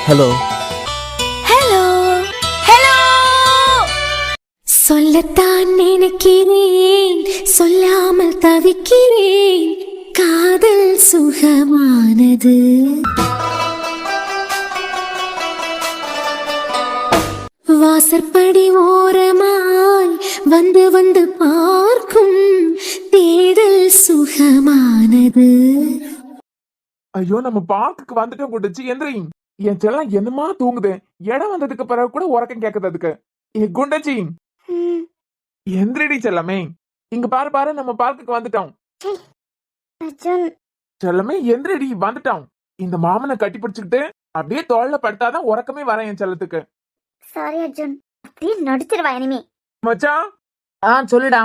Hello hello hello. சொல்லத்தான் நினைக்கிறேன், சொல்லாமல் தவிக்கிறேன். காதல் சுகமானது. வாசற்படி ஓரமாய் வந்து வந்து பார்க்கும் தேடல் சுகமானது. ஐயோ, நம்ம பார்க்குக்கு வந்துட்டோம் குடிச்சு எந்திரி. என் செல்லம் என்னமா தூங்குது. இடம் வந்ததுக்கு பிறகு கூட உறக்கம் கேக்குது அதுக்கு. ஏ குண்டச்சி, எந்திரிடி செல்லமே. இங்க பாரு பாரு, நம்ம பார்க்குக்கு வந்துட்டோம். செல்லமே எந்திரிடி, வந்துட்டோம். இந்த மாமனை கட்டி பிடிச்சுக்கிட்டு அப்படியே தோல்ல படுத்தாதான் உறக்கமே வர என் செல்லத்துக்கு. சாரி அர்ஜுன், அப்படியே நடிச்சிருவா இனிமே. மச்சான் சொல்லுடா.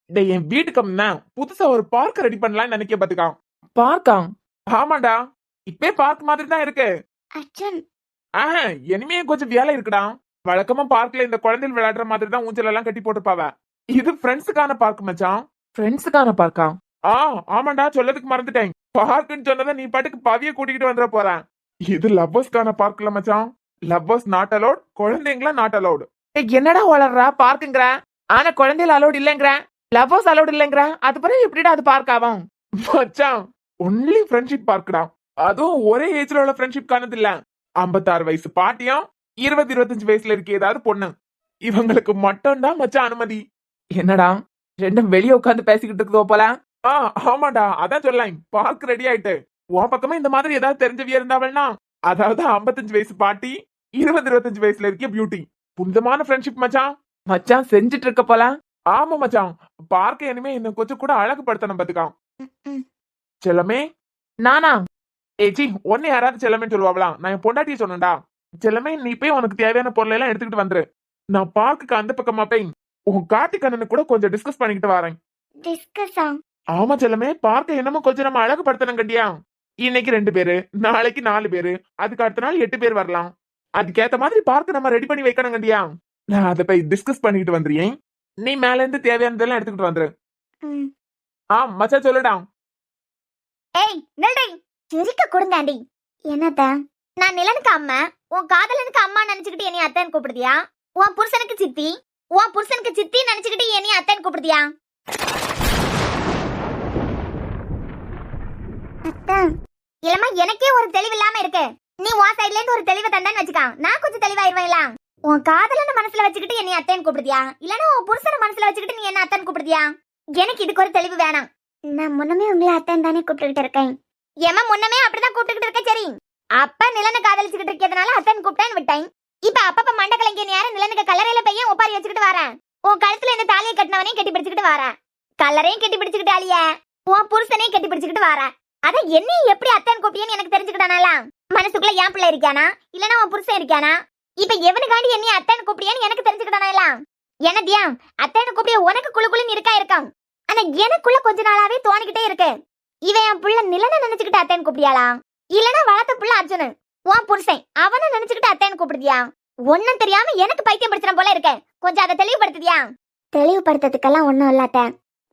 டேய், என் வீட்டுக்கு தான் புதுசா ஒரு பார்க் ரெடி பண்ணலாம்னு நினைக்க பாத்துக்கான். பார்க்கா? ஆமாண்டா, இப்பே பார்க் மாதிரி தான் இருக்கு. அர்ஜுன், இனிமே கொஞ்சம் வேலை இருக்குடா. வழக்கமா பார்க்ல இந்த குழந்தைகள் விளையாடுற மாதிரி தான் ஊஞ்சல் எல்லாம் கட்டி போட்டுப்பாவ. இது ஃப்ரெண்ட்ஸுக்கான பார்க் மச்சான். ஃப்ரெண்ட்ஸுக்கான பார்க்கா? ஆமாண்டா, சொல்லதுக்கு மறந்துட்டேன். பார்க்குன்னு சொன்னதை நீ பாட்டுக்கு பவிய கூட்டிக்கிட்டு வந்துட போறேன். இது லவ்வர்ஸ்க்கான பார்க்ல மச்சான். லவ்வர்ஸ் நாட் அலோட், குழந்தைங்களா நாட் அலோட். என்னடா வளர்றா பார்க்குங்கிற, ஆனா குழந்தைகள் அலோட் இல்லங்கிற, லவ்வர்ஸ் அலோட் இல்லங்கிற. அது பிறகு எப்படிடா அது பார்க் ஆகும்? மச்சான், ஒன்லி ஃப்ரெண்ட்ஷிப் பார்க்கடா. அதுவும் ஒரே ஏஜ்ல உள்ள ஃப்ரெண்ட்ஷிப் காணது இல்ல. 56 வயசு பாட்டியும் 20-25 வயசுல இருக்க ஏதாவது பொண்ணு, இவங்களுக்கு மட்டும் தான் மச்சான் அனுமதி. என்னடா ரெண்டும் வெளியே உட்காந்து பேசிக்கிட்டு இருக்குதோ போல. ஆமாடா, அதான் சொல்லலாம். பார்க் ரெடி ஆயிட்டு உன் பக்கமா இந்த மாதிரி ஏதாவது தெரிஞ்சவியா இருந்தாவல்னா, அதாவது 55 வயசு பாட்டி 20-25 வயசுல இருக்க பியூட்டி. புனிதமான ஃப்ரெண்ட்ஷிப் மச்சான். மச்சான் செஞ்சுட்டு இருக்க போல. ஆமா மச்சான், பார்க்க இனிமே இன்னும் கொஞ்சம் கூட அழகுபடுத்தணும் பாத்துக்கான். செல்லமே நானா? ஏச்சி, ஒன்னு யாராவது செல்லமேன்னு சொல்லுவாங்களாம். நான் என் பொண்டாட்டியை சொன்னேன்டா. செல்லமே, நீ போய் உனக்கு தேவையான பொருள் எல்லாம் எடுத்துக்கிட்டு வந்துரு. நான் பார்க்குக்கு அந்த பக்கமா போய் உன் கார்த்திக் அண்ணனு கூட கொஞ்சம் டிஸ்கஸ் பண்ணிக்கிட்டு வரேன். டிஸ்கஸா? ஆமா செல்லமே, பார்க்க என்னமோ கொஞ்சம் நம்ம அழகுபடுத்தணும் கண்டியா. இன்னைக்கு 2 பேரு, நாளைக்கு 4 பேரு, அதுக்கு அடுத்த நாள் 8 பேர் வரலாம். அதுக்கேத்த மாதிரி பார்க்க நம்ம ரெடி பண்ணி வைக்கணும் கண்டியா. நான் அதை போய் டிஸ்கஸ் பண்ணிக்கிட்டு வந்துறியேன். நீ மேல இருந்து தேவையானதெல்லாம் எடுத்துக்கிட்டு வந்துரு. மச்சான் சொல்லுடா. ஏய் நில்றி, சிரிக்க கொடுங்காண்டி. என்னத்த? நான் நிலனுக்கு அம்மா, உன் காதலனுக்கு அம்மா நினைச்சுக்கிட்டு என்னைய அத்தைன்னு கூப்பிடுதியா? உன் புருஷனுக்கு சித்தி, உன் புருஷனுக்கு சித்தி நினைச்சுக்கிட்டு என்னைய அத்தைன்னு கூப்பிடுதியா? அத்தை, இல்லம்மா, எனக்கே ஒரு தெளிவு இல்லாம இருக்கு. நீ உன் சைடுல இருந்து ஒரு தெளிவை தந்தான்னு வச்சுக்கா, நான் கொஞ்சம் தெளிவாயிருவேன். உன் காதலன மனசுல வச்சுக்கிட்டு என்னைய அத்தைன்னு கூப்பிடுதியா, இல்லன்னா உன் புருஷனை மனசுல வச்சுக்கிட்டு நீ என்ன அத்தைன்னு கூப்பிடுதியா? எனக்கு இதுக்கு ஒரு தெளிவு வேணாம். நான் முன்னமே உங்களை அத்தைன்னு தானே கூப்பிட்டுக்கிட்டு இருக்கேன். ஏமா, முன்னமே அப்படிதான் கூப்பிட்டுக்கிட்டு இருக்க. சரி, அப்ப நிலனை காதலிச்சுக்கிட்டு இருக்கிறதுனால அத்தைன்னு கூப்பிட்டேன்னு விட்டேன். இப்ப அப்பப்ப மண்ட கலைஞர் யாரும் நிலனுக்கு கல்லறையில பையன் ஒப்பாரி வச்சுக்கிட்டு வரேன். உன் கழுத்துல இந்த தாலியை கட்டினவனையும் கட்டி பிடிச்சுக்கிட்டு வரேன். கல்லறையும் கட்டி பிடிச்சுக்கிட்டு அழிய உன் புருஷனையும் கட்டி பிடிச்சுக்கிட்டு வரேன். அத என்னையும் எப்படி அத்தைன்னு கூப்பிட்டியன்னு எனக்கு தெரிஞ்சுக்கிட்டானாலாம். மனசுக்குள்ள என் பிள்ளை இருக்கானா, இல்லன்னா உன் புருஷன் இருக்கானா? இப்ப எவனுக்காண்டி என்னைய அத்தைன்னு கூப்பிட்டியான்னு எனக்கு தெரிஞ்சுக்கிட்டானாலாம். என்னதியா அத்தைன்னு கூப்பிடிய உனக்கு குழுக்குழுன்னு இருக்கான். ஆனா எனக்குள்ள கொஞ்ச நாளாவே தோணிக்கிட்டே இருக்கு, இவன் என் புள்ள நிலனை நினைச்சுக்கிட்டு அத்தைன்னு கூப்பிடியாளா, இல்லனா வளர்த்த புள்ள அர்ஜுனு உன் புருஷன் அவனை நினைச்சுக்கிட்டு அத்தைன்னு கூப்பிடுதியா? ஒன்னும் தெரியாம எனக்கு பைத்தியம் பிடிச்சன போல இருக்க. கொஞ்சம் அதை தெளிவுபடுத்துதியா? தெளிவுபடுத்துறதுக்கெல்லாம் ஒண்ணும் இல்ல அத்தை.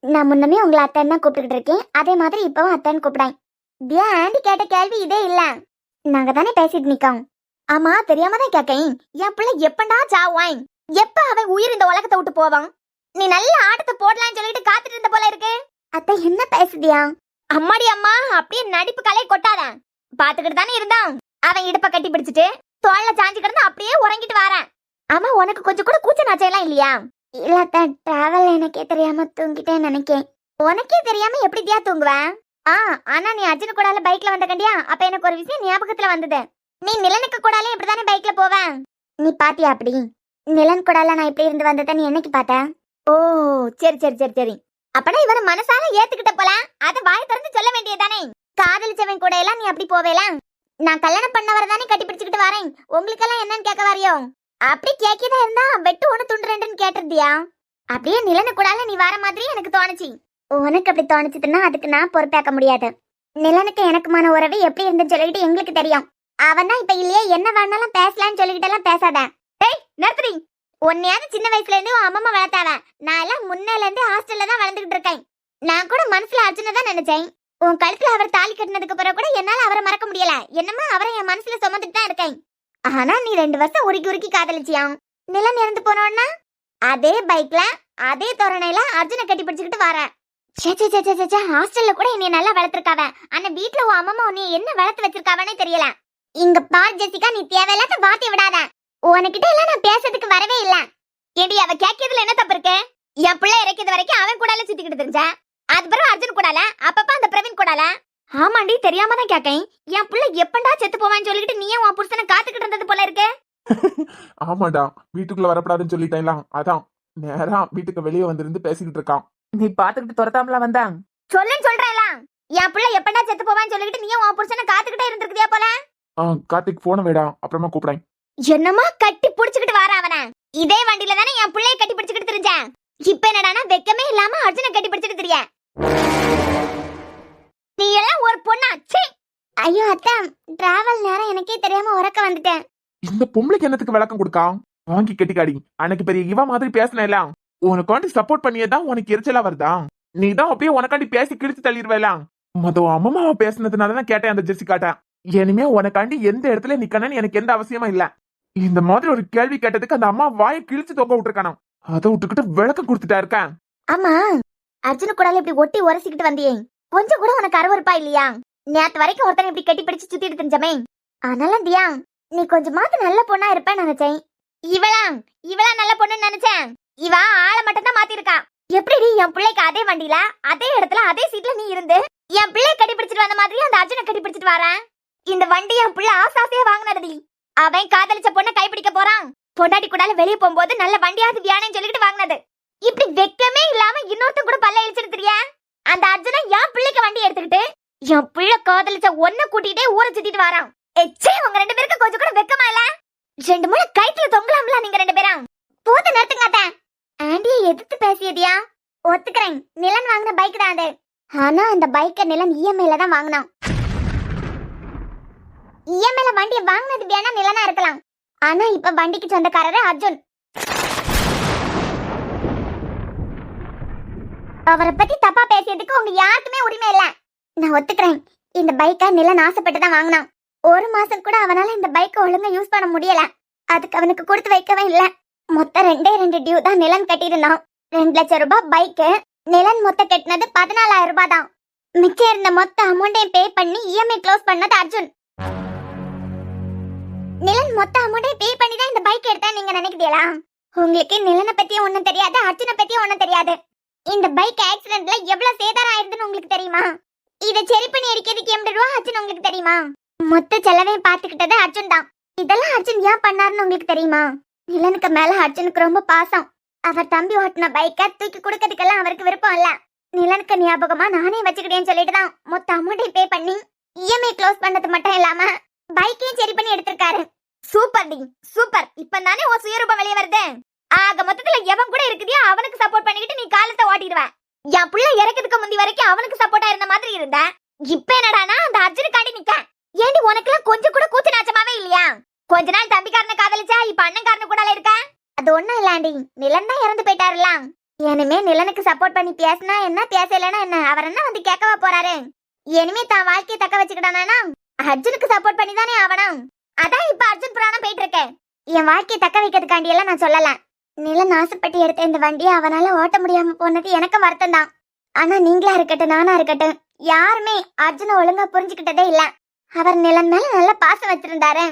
நான் முன்னமே உங்களை அத்தைன்னு தான் கூப்பிட்டுக்கிட்டு இருக்கேன். அதே மாதிரி இப்பவும் அத்தைன்னு கூப்பிடாய். தியா, ஆண்டி கேட்ட கேள்வி இதே இல்ல. நாங்க தானே பேசிட்டு நிக்கோம். ஆமா, தெரியாம தான் கேட்கேன். என் பிள்ளை எப்பண்டா சாவான், எப்ப அவன் உயிர் இந்த உலகத்தை விட்டு போவான்? நீ நல்ல ஆட்டத்தை போடலான்னு சொல்லிட்டு காத்துட்டு இருந்த போல இருக்கு. அத்தை என்ன பேசுதியா? அம்மாடி அம்மா, அப்படியே நடிப்பு கலை கொட்டாத. பாத்துக்கிட்டு தானே இருந்தான். அவன் இடுப்ப கட்டி பிடிச்சிட்டு தோல்ல சாஞ்சு கிடந்து அப்படியே உறங்கிட்டு வரேன். ஆமா, உனக்கு கொஞ்சம் கூட கூச்ச நாச்சையெல்லாம் இல்லையா? இல்ல, டிராவல் எனக்கே தெரியாம தூங்கிட்டேன்னு நினைக்கேன். உனக்கே தெரியாம எப்படியா தூங்குவேன்? ஆனா நீ அர்ஜுன் கூடால பைக்ல வந்த கண்டியா, அப்ப எனக்கு ஒரு விஷயம் ஞாபகத்துல வந்தது. நீ நிலனுக்கு கூடாலே இப்படிதானே பைக்ல போவேன். நீ பாத்தியா அப்படி? நிலன் கூடால நான் இப்படி இருந்து வந்ததை நீ என்னைக்கு பார்த்த? ஓ, சரி சரி சரி சரி. அப்பனா இவனை மனசால ஏத்துக்கிட்ட போல, அத வாய் திறந்து சொல்ல வேண்டியதானே. காதலிச்சவன் கூட எல்லாம் நீ அப்படி போவேல? நான் கல்யாணம் பண்ணவரை தானே கட்டி பிடிச்சுக்கிட்டு வரேன். உங்களுக்கெல்லாம் என்னன்னு கேட்க வரையோ? அப்படி கேட்கதா இருந்தா வெட்டு ஒண்ணு துண்டு ரெண்டுன்னு கேட்டிருந்தியா? அப்படியே நிலனு கூடால நீ வர மாதிரி எனக்கு தோணுச்சு. உனக்கு அப்படி தோணுச்சுன்னா அதுக்கு நான் பொறுப்பேற்க முடியாது. நிலனுக்கு எனக்குமான உறவு எப்படி இருந்துன்னு சொல்லிட்டு எங்களுக்கு தெரியும். அவன் தான் இப்ப இல்லையே, என்ன வேணாலும் பேசலான்னு சொல்லிக்கிட்டு எல்லாம் பேசாத. ஏய் நிறுத்துறீ. உன்னையாவது சின்ன வயசுல இருந்து உன் அம்மா வளர்த்தாவ. நான் எல்லாம் முன்னால இருந்து ஹாஸ்டல்ல தான் வளர்ந்துகிட்டு இருக்கேன். நான் கூட மனசுல அர்ஜுனை தான் நினைச்சேன். உன் கழுத்துல அவர் தாலி கட்டினதுக்கு பிறகு கூட என்னால அவரை மறக்க முடியல. என்னமா அவரை என் மனசுல சுமந்துட்டு தான் இருக்கேன். ஆனா நீ 2 வருஷம் உருக்கி உருக்கி காதலிச்சியாம். நிலன் இறந்து போனோன்னா அதே பைக்ல அதே தோரணையில அர்ஜுனை கட்டி பிடிச்சுக்கிட்டு வர. ஹாஸ்டல்ல கூட என்னைய நல்லா வளர்த்திருக்காவ. ஆனா வீட்டுல உன் அம்மா உன்னை என்ன வளர்த்து வச்சிருக்காவனே தெரியல. இங்க பார் ஜெசிகா, நீ தேவையில்லாத வார்த்தை விடாத. உனக்கிட்ட எல்லாம் நான் பேசுறதுக்கு வரவே இல்ல. ஏடி அவ கேட்கறதுல என்ன தப்பு இருக்கு? என் பிள்ளை இறக்கியது வரைக்கும் அவன் கூடால சுத்திக்கிட்டு தெரிஞ்ச. அது பிறகு அர்ஜுன் கூடால, அப்பப்ப அந்த பிரவீன் கூடால. ஆமாண்டி, தெரியாம தான் கேட்டேன். என் பிள்ளை எப்பண்டா செத்து போவான்னு சொல்லிட்டு நீயே உன் புருஷனை காத்துக்கிட்டு இருந்தது போல இருக்கு. ஆமாடா, வீட்டுக்குள்ள வரப்படாதுன்னு சொல்லிட்டேன்லாம். அதான் நேரா வீட்டுக்கு வெளியே வந்திருந்து பேசிக்கிட்டு இருக்கான். நீ பாத்துக்கிட்டு துரத்தாமல வந்தாங்க. சொல்லுன்னு சொல்றேன்ல. என் பிள்ளை எப்பண்டா செத்து போவான்னு சொல்லிட்டு நீயே உன் புருஷனை காத்துக்கிட்டே இருந்திருக்கியா போல. கார்த்திக் போன வேடா, அப்புறமா கூப்பிடேன். என்னமா கட்டி புடிச்சுக்கிட்டு வார அவன. இதே வண்டியில தானே என் பிள்ளைய கட்டி பிடிச்சுக்கிட்டு தெரிஞ்சேன். இப்ப என்னடானா வெக்கமே இல்லாம அர்ஜுனை கட்டி பிடிச்சிட்டு தெரிய. நீ எல்லாம் ஒரு பொண்ணா? ஐயோ அத்தா, டிராவல் நேரம் எனக்கே தெரியாம உறக்க வந்துட்டேன். இந்த பொம்பளைக்கு என்னத்துக்கு விளக்கம் கொடுக்கா? வாங்கி கட்டிக்காடி. அன்னைக்கு பெரிய இவ மாதிரி பேசினேலாம். உனக்காண்டி சப்போர்ட் பண்ணியதான் உனக்கு எரிச்சலா வருதா? நீ தான் அப்படியே உனக்காண்டி பேசி கிழிச்சு தள்ளிடுவேலாம். மொத அம்மாவை பேசினதுனாலதான் கேட்டேன் அந்த ஜெசிகாட்ட. இனிமே உனக்காண்டி எந்த இடத்துல நிக்கணும்னு எனக்கு எந்த அவசியமும் இல்ல. இந்த மாதிரி ஒரு கேள்வி கேட்டதுக்கு அந்த அம்மா வாயை கிழிச்சு தொங்க விட்டுருக்கானோ, அதை விட்டுக்கிட்டு விளக்கம் கொடுத்துட்டா இருக்கேன். ஆமா, அர்ஜுன கூட இப்படி ஒட்டி உரசிக்கிட்டு வந்தியே, கொஞ்சம் கூட உனக்கு அருவருப்பா இல்லையா? நேத்து வரைக்கும் ஒருத்தன் இப்படி கட்டி பிடிச்சு சுத்திட்டு தெரிஞ்சமே. அதனால தியா, நீ கொஞ்சமாவது நல்ல பொண்ணா இருப்பேன்னு நினைச்சேன். இவளா நல்ல பொண்ணுன்னு நினைச்சேன். இவ ஆளை மட்டும் தான் மாத்திருக்கா. எப்படி என் பிள்ளைக்கு அதே வண்டியில அதே இடத்துல அதே சீட்ல நீ இருந்து என் பிள்ளை கட்டி பிடிச்சிட்டு வந்த மாதிரி அந்த அர்ஜுனை கட்டி பிடிச்சிட்டு வரேன். இந்த வண்டி என் பிள்ளை ஆசாசையா வாங்கினது. அவன் காதலிச்ச பொண்ணை கைப்பிடிக்க போறான். பொண்டாட்டி கூடால வெளியே போகும்போது நல்ல வண்டியாவது வியானு சொல்லிட்டு வாங்கினது. இப்படி வெக்கமே இல்லாம இன்னொருத்தன் கூட பல்ல இழிச்சிட்டு தெரியா? அந்த அர்ஜுனா என் பிள்ளைக்கு வண்டி எடுத்துக்கிட்டு என் பிள்ளை காதலிச்ச ஒன்ன கூட்டிட்டே ஊரை சுத்திட்டு வரான். எச்சே, உங்க 2 பேருக்கு கொஞ்சம் கூட வெக்கமா இல்ல? 2 மூணு கைத்துல தொங்கலாம்ல நீங்க 2 பேரும். போது நிறுத்துங்க. ஆண்டியை எதிர்த்து பேசியதியா? ஒத்துக்கிறேன், நிலன் வாங்கின பைக் தான் அது. ஆனா அந்த பைக்கை நிலன் இஎம்ஐல தான் வாங்கினான். இஎம்ஐல வண்டியை வாங்கினது வேணா நிலனா இருக்கலாம். ஆனா இப்ப வண்டிக்கு சொந்தக்காரரு அர்ஜுன். அவரை பத்தி தப்பா பேசியதுக்கு உங்க யாருக்குமே உரிமை இல்ல. நான் ஒத்துக்கிறேன், இந்த பைக்கை நிலன் ஆசைப்பட்டு தான் வாங்கினான். 1 மாசம் கூட அவனால இந்த பைக்கை ஒழுங்கா யூஸ் பண்ண முடியல. அதுக்கு அவனுக்கு கொடுத்து வைக்கவே இல்ல. மொத்தம் 2 டியூ தான் நிலன் கட்டியிருந்தான். 2 லட்சம் ரூபாய் பைக்கு. நிலன் மொத்தம் கட்டினது 14,000 ரூபாய் தான். மிச்சம் இருந்த மொத்த அமௌண்டையும் பே பண்ணி இஎம்ஐ க்ளோஸ் பண்ணது அர்ஜுன். நிலன் மொத்த அமௌண்டையும் பே பண்ணி தான் இந்த பைக் எடுத்தா நீங்க நினைக்கிறீங்களா? உங்களுக்கு நிலனை பத்தியும் ஒண்ணும் தெரியாது, அர்ஜுனை பத்தியும் ஒண்ணும் தெரியாது. இந்த பைக் ஆக்சிடென்ட்ல எவ்வளவு சேதாரம் ஆயிருதுன்னு உங்களுக்கு தெரியுமா? இதை சரி பண்ணி அடிக்கிறதுக்கு 80 ரூபா அர்ஜுன் உங்களுக்கு தெரியுமா? மொத்த செலவையும் பாத்துக்கிட்டது அர்ஜுன் தான். இதெல்லாம் அர்ஜுன் ஏன் பண்ணாருன்னு உங்களுக்கு தெரியுமா? நிலனுக்கு மேல அர்ஜுனுக்கு ரொம்ப பாசம். அவர் தம்பி ஓட்டின பைக்கை தூக்கி கொடுக்கறதுக்கெல்லாம் அவருக்கு விருப்பம் இல்ல. நிலனுக்கு ஞாபகமா நானே வச்சுக்கிட்டேன்னு சொல்லிட்டு தான் மொத்த அமௌண்டையும் பே பண்ணி இஎம்ஐ க்ளோஸ் பண்ணது மட்டும் இல்லாம பைக்கையும் சரி பண்ணி எடுத்திருக்காரு. சூப்பர் டி, சூப்பர். இப்ப தானே உன் சுயரூபம் வெளியே வருது. ஆக மொத்தத்துல எவன் கூட இருக்குதியோ அவனுக்கு சப்போர்ட் பண்ணிக்கிட்டு நீ காலத்தை ஓட்டிடுவ. என் புள்ள இறக்கிறதுக்கு முந்தி வரைக்கும் அவனுக்கு சப்போர்ட்டா இருந்த மாதிரி இருந்த. இப்ப என்னடானா அந்த அர்ஜுனுக்காண்டி நிக்க. ஏண்டி உனக்கெல்லாம் கொஞ்சம் கூட கூச்ச நாச்சமாவே இல்லையா? கொஞ்ச நாள் தம்பிக்காரனை காதலிச்சா இப்ப அண்ணன்காரனு கூட இருக்க. அது ஒண்ணும் இல்லாண்டி, நிலன் தான் இறந்து போயிட்டாருல. இனிமே நிலனுக்கு சப்போர்ட் பண்ணி பேசினா என்ன, பேசலன்னா என்ன, அவர் என்ன வந்து கேட்கவா போறாரு? இனிமே தான் வாழ்க்கையை தக்க வச்சுக்கிட்டானா அர்ஜுனுக்கு சப்போர்ட் பண்ணி தானே ஆவணும். அதான் இப்ப அர்ஜுன் புராணம் போயிட்டு இருக்கு. என் வாழ்க்கையை தக்க வைக்கிறதுக்காண்டி எல்லாம் நான் சொல்லல. நிலன் ஆசைப்பட்டு எடுத்த இந்த வண்டியை அவனால ஓட்ட முடியாம போனது எனக்கு வருத்தம் தான். ஆனா நீங்களா இருக்கட்டும், நானா இருக்கட்டும், யாருமே அர்ஜுனை ஒழுங்கா புரிஞ்சுக்கிட்டதே இல்ல. அவர் நிலன் மேல நல்ல பாசம் வச்சிருந்தாரு.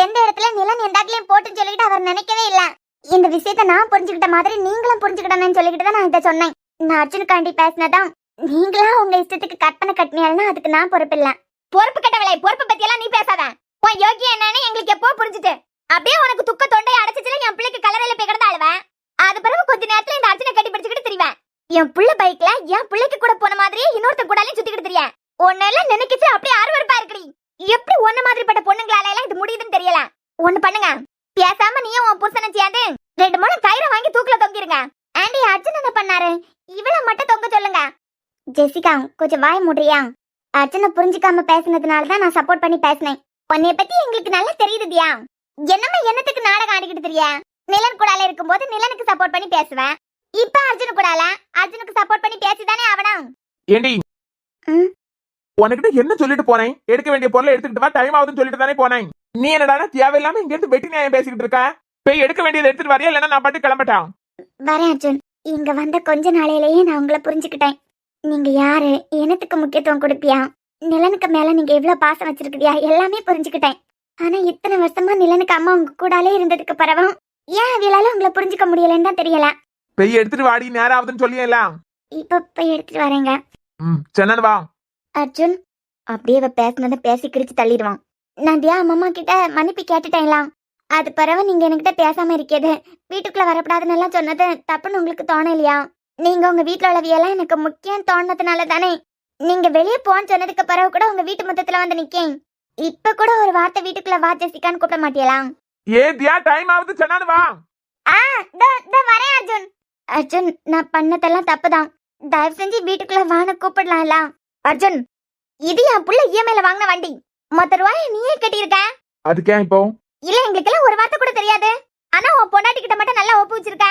எந்த இடத்துல நிலன் எந்தாக்களையும் போட்டுன்னு சொல்லிட்டு அவர் நினைக்கவே இல்ல. இந்த விஷயத்த நான் புரிஞ்சுக்கிட்ட மாதிரி நீங்களும் புரிஞ்சுக்கிட்டேன்னு சொல்லிக்கிட்டு தான் நான் இதை சொன்னேன். நான் அர்ஜுனுக்காண்டி பேசினதான் நீங்களா உங்க இஷ்டத்துக்கு கற்பனை கட்டினா அதுக்கு நான் பொறுப்பு இல்ல. பொறுப்பு கட்டவளை, பொறுப்பு பத்தி எல்லாம் நீ பேசாத. உன் யோகியம் என்னன்னு எங்களுக்கு எப்போ புரிஞ்சுட்டு. அப்படியே உனக்கு துக்க தொண்டையை அடைச்சிச்சுல என் பிள்ளைக்கு கலரையில போய் கிடந்து அழுவேன். அது பிறகு கொஞ்ச நேரத்துல இந்த அர்ஜுனை கட்டி பிடிச்சுக்கிட்டு திரிவேன். என் புள்ள பைக்ல என் பிள்ளைக்கு கூட போன மாதிரியே இன்னொருத்த கூடாலையும் சுத்திக்கிட்டு திரியா. உன்னெல்லாம் நினைக்கிச்சு அப்படியே அருவருப்பா இருக்குடி. எப்படி ஒன்ன மாதிரிப்பட்ட பொண்ணுங்களால எல்லாம் இது முடியுதுன்னு தெரியல. ஒண்ணு பண்ணுங்க, பேசாம நீயும் உன் புருஷனை சேர்ந்து 2 மூணு கயிறை வாங்கி தூக்குல தொங்கிருங்க. ஆண்டி, அர்ஜுன் என்ன பண்ணாரு? இவளை மட்டும் தொங்க சொல்லுங்க. ஜெசிகா, கொஞ்சம் வாய் மூடுறியா? அர்ஜுனை புரிஞ்சுக்காம பேசினதுனாலதான் நான் சப்போர்ட் பண்ணி பேசினேன். உன்னைய பத்தி எங்களுக்கு நல்லா தெரியுதுதியா. என்னமே என்னத்துக்கு நாடகம் ஆடிக்கிட்டு தெரியா? நிலன் கூடால இருக்கும்போது நிலனுக்கு சப்போர்ட் பண்ணி பேசுவேன். இப்ப அர்ஜுன் கூடால அர்ஜுனுக்கு சப்போர்ட் பண்ணி பேசிதானே ஆவணும். ஏண்டி, உனக்கிட்ட என்ன சொல்லிட்டு போனேன்? எடுக்க வேண்டிய பொருளை எடுத்துக்கிட்டு வா, டைம் ஆகுதுன்னு சொல்லிட்டு தானே போனேன். நீ என்னடா தேவையில்லாம இங்க இருந்து வெட்டி நியாயம் பேசிக்கிட்டு இருக்க? போய் எடுக்க வேண்டியதை எடுத்துட்டு வரையா, இல்லைன்னா நான் பாட்டு கிளம்பட்டான். வரேன் அர்ஜுன். இங்க வந்த கொஞ்ச நாளையிலேயே நான் உங்களை புரிஞ்சுக்கிட்டேன். நீங்க யாரு, இனத்துக்கு முக்கியத்துவம் கொடுப்பியா, நிலனுக்கு மேல நீங்க எவ்வளவு பாசம் வச்சிருக்கியா, எல்லாமே புரிஞ்சுக்கிட்டேன். ஆனா இத்தனை வருஷமா நிலனுக்கு அம்மா உங்க கூடாலே இருந்ததுக்கு பரவும் ஏன் அவியலால உங்களை புரிஞ்சுக்க முடியலன்னு தான் தெரியல. போய் எடுத்துட்டு வாடி, நேரம் ஆகுதுன்னு சொல்லியல. இப்ப போய் எடுத்துட்டு வரேங்க. சென்னன் வா. அர்ஜுன் அப்படியே இவ பேசினதை பேசி கிரிச்சு தள்ளிடுவான். நான் தியா அம்மா கிட்ட மன்னிப்பு கேட்டுட்டேன்லாம். அது பிறகு நீங்க என்கிட்ட பேசாம இருக்கிறது, வீட்டுக்குள்ள வரப்படாதுன்னு எல்லாம் சொன்னது தப்புன்னு உங்களுக்கு தோணலையா? நீங்க உங்க வீட்டுல உள்ளவியெல்லாம் எனக்கு முக்கியம் தோணுனதுனால தானே நீங்க வெளியே போன்னு சொன்னதுக்கு பிறகு கூட உங்க வீட்டு முத்தத்துல வந்து நிக்கேன். இப்ப கூட ஒரு வார்த்தை வீட்டுக்குள்ள வா ஜெசிகான்னு கூப்பிட மாட்டியலாம்? ஏ தியா, டைம் ஆகுது, சென்னன் வா. வரேன் அர்ஜுன். அர்ஜுன் நான் பண்ணதெல்லாம் தப்புதான். தயவு செஞ்சு வீட்டுக்குள்ள வான்னு கூப்பிடலாம்ல. அர்ஜுன் இது என் புள்ள இஎம்ஐல வாங்கின வண்டி. மொத்த ரூபாய் நீயே கட்டியிருக்க. அதுக்கே இப்போ இல்ல எங்களுக்கு எல்லாம் ஒரு வார்த்தை கூட தெரியாது. ஆனா உன் பொண்டாட்டி கிட்ட மட்டும் நல்லா ஒப்பு வச்சிருக்க.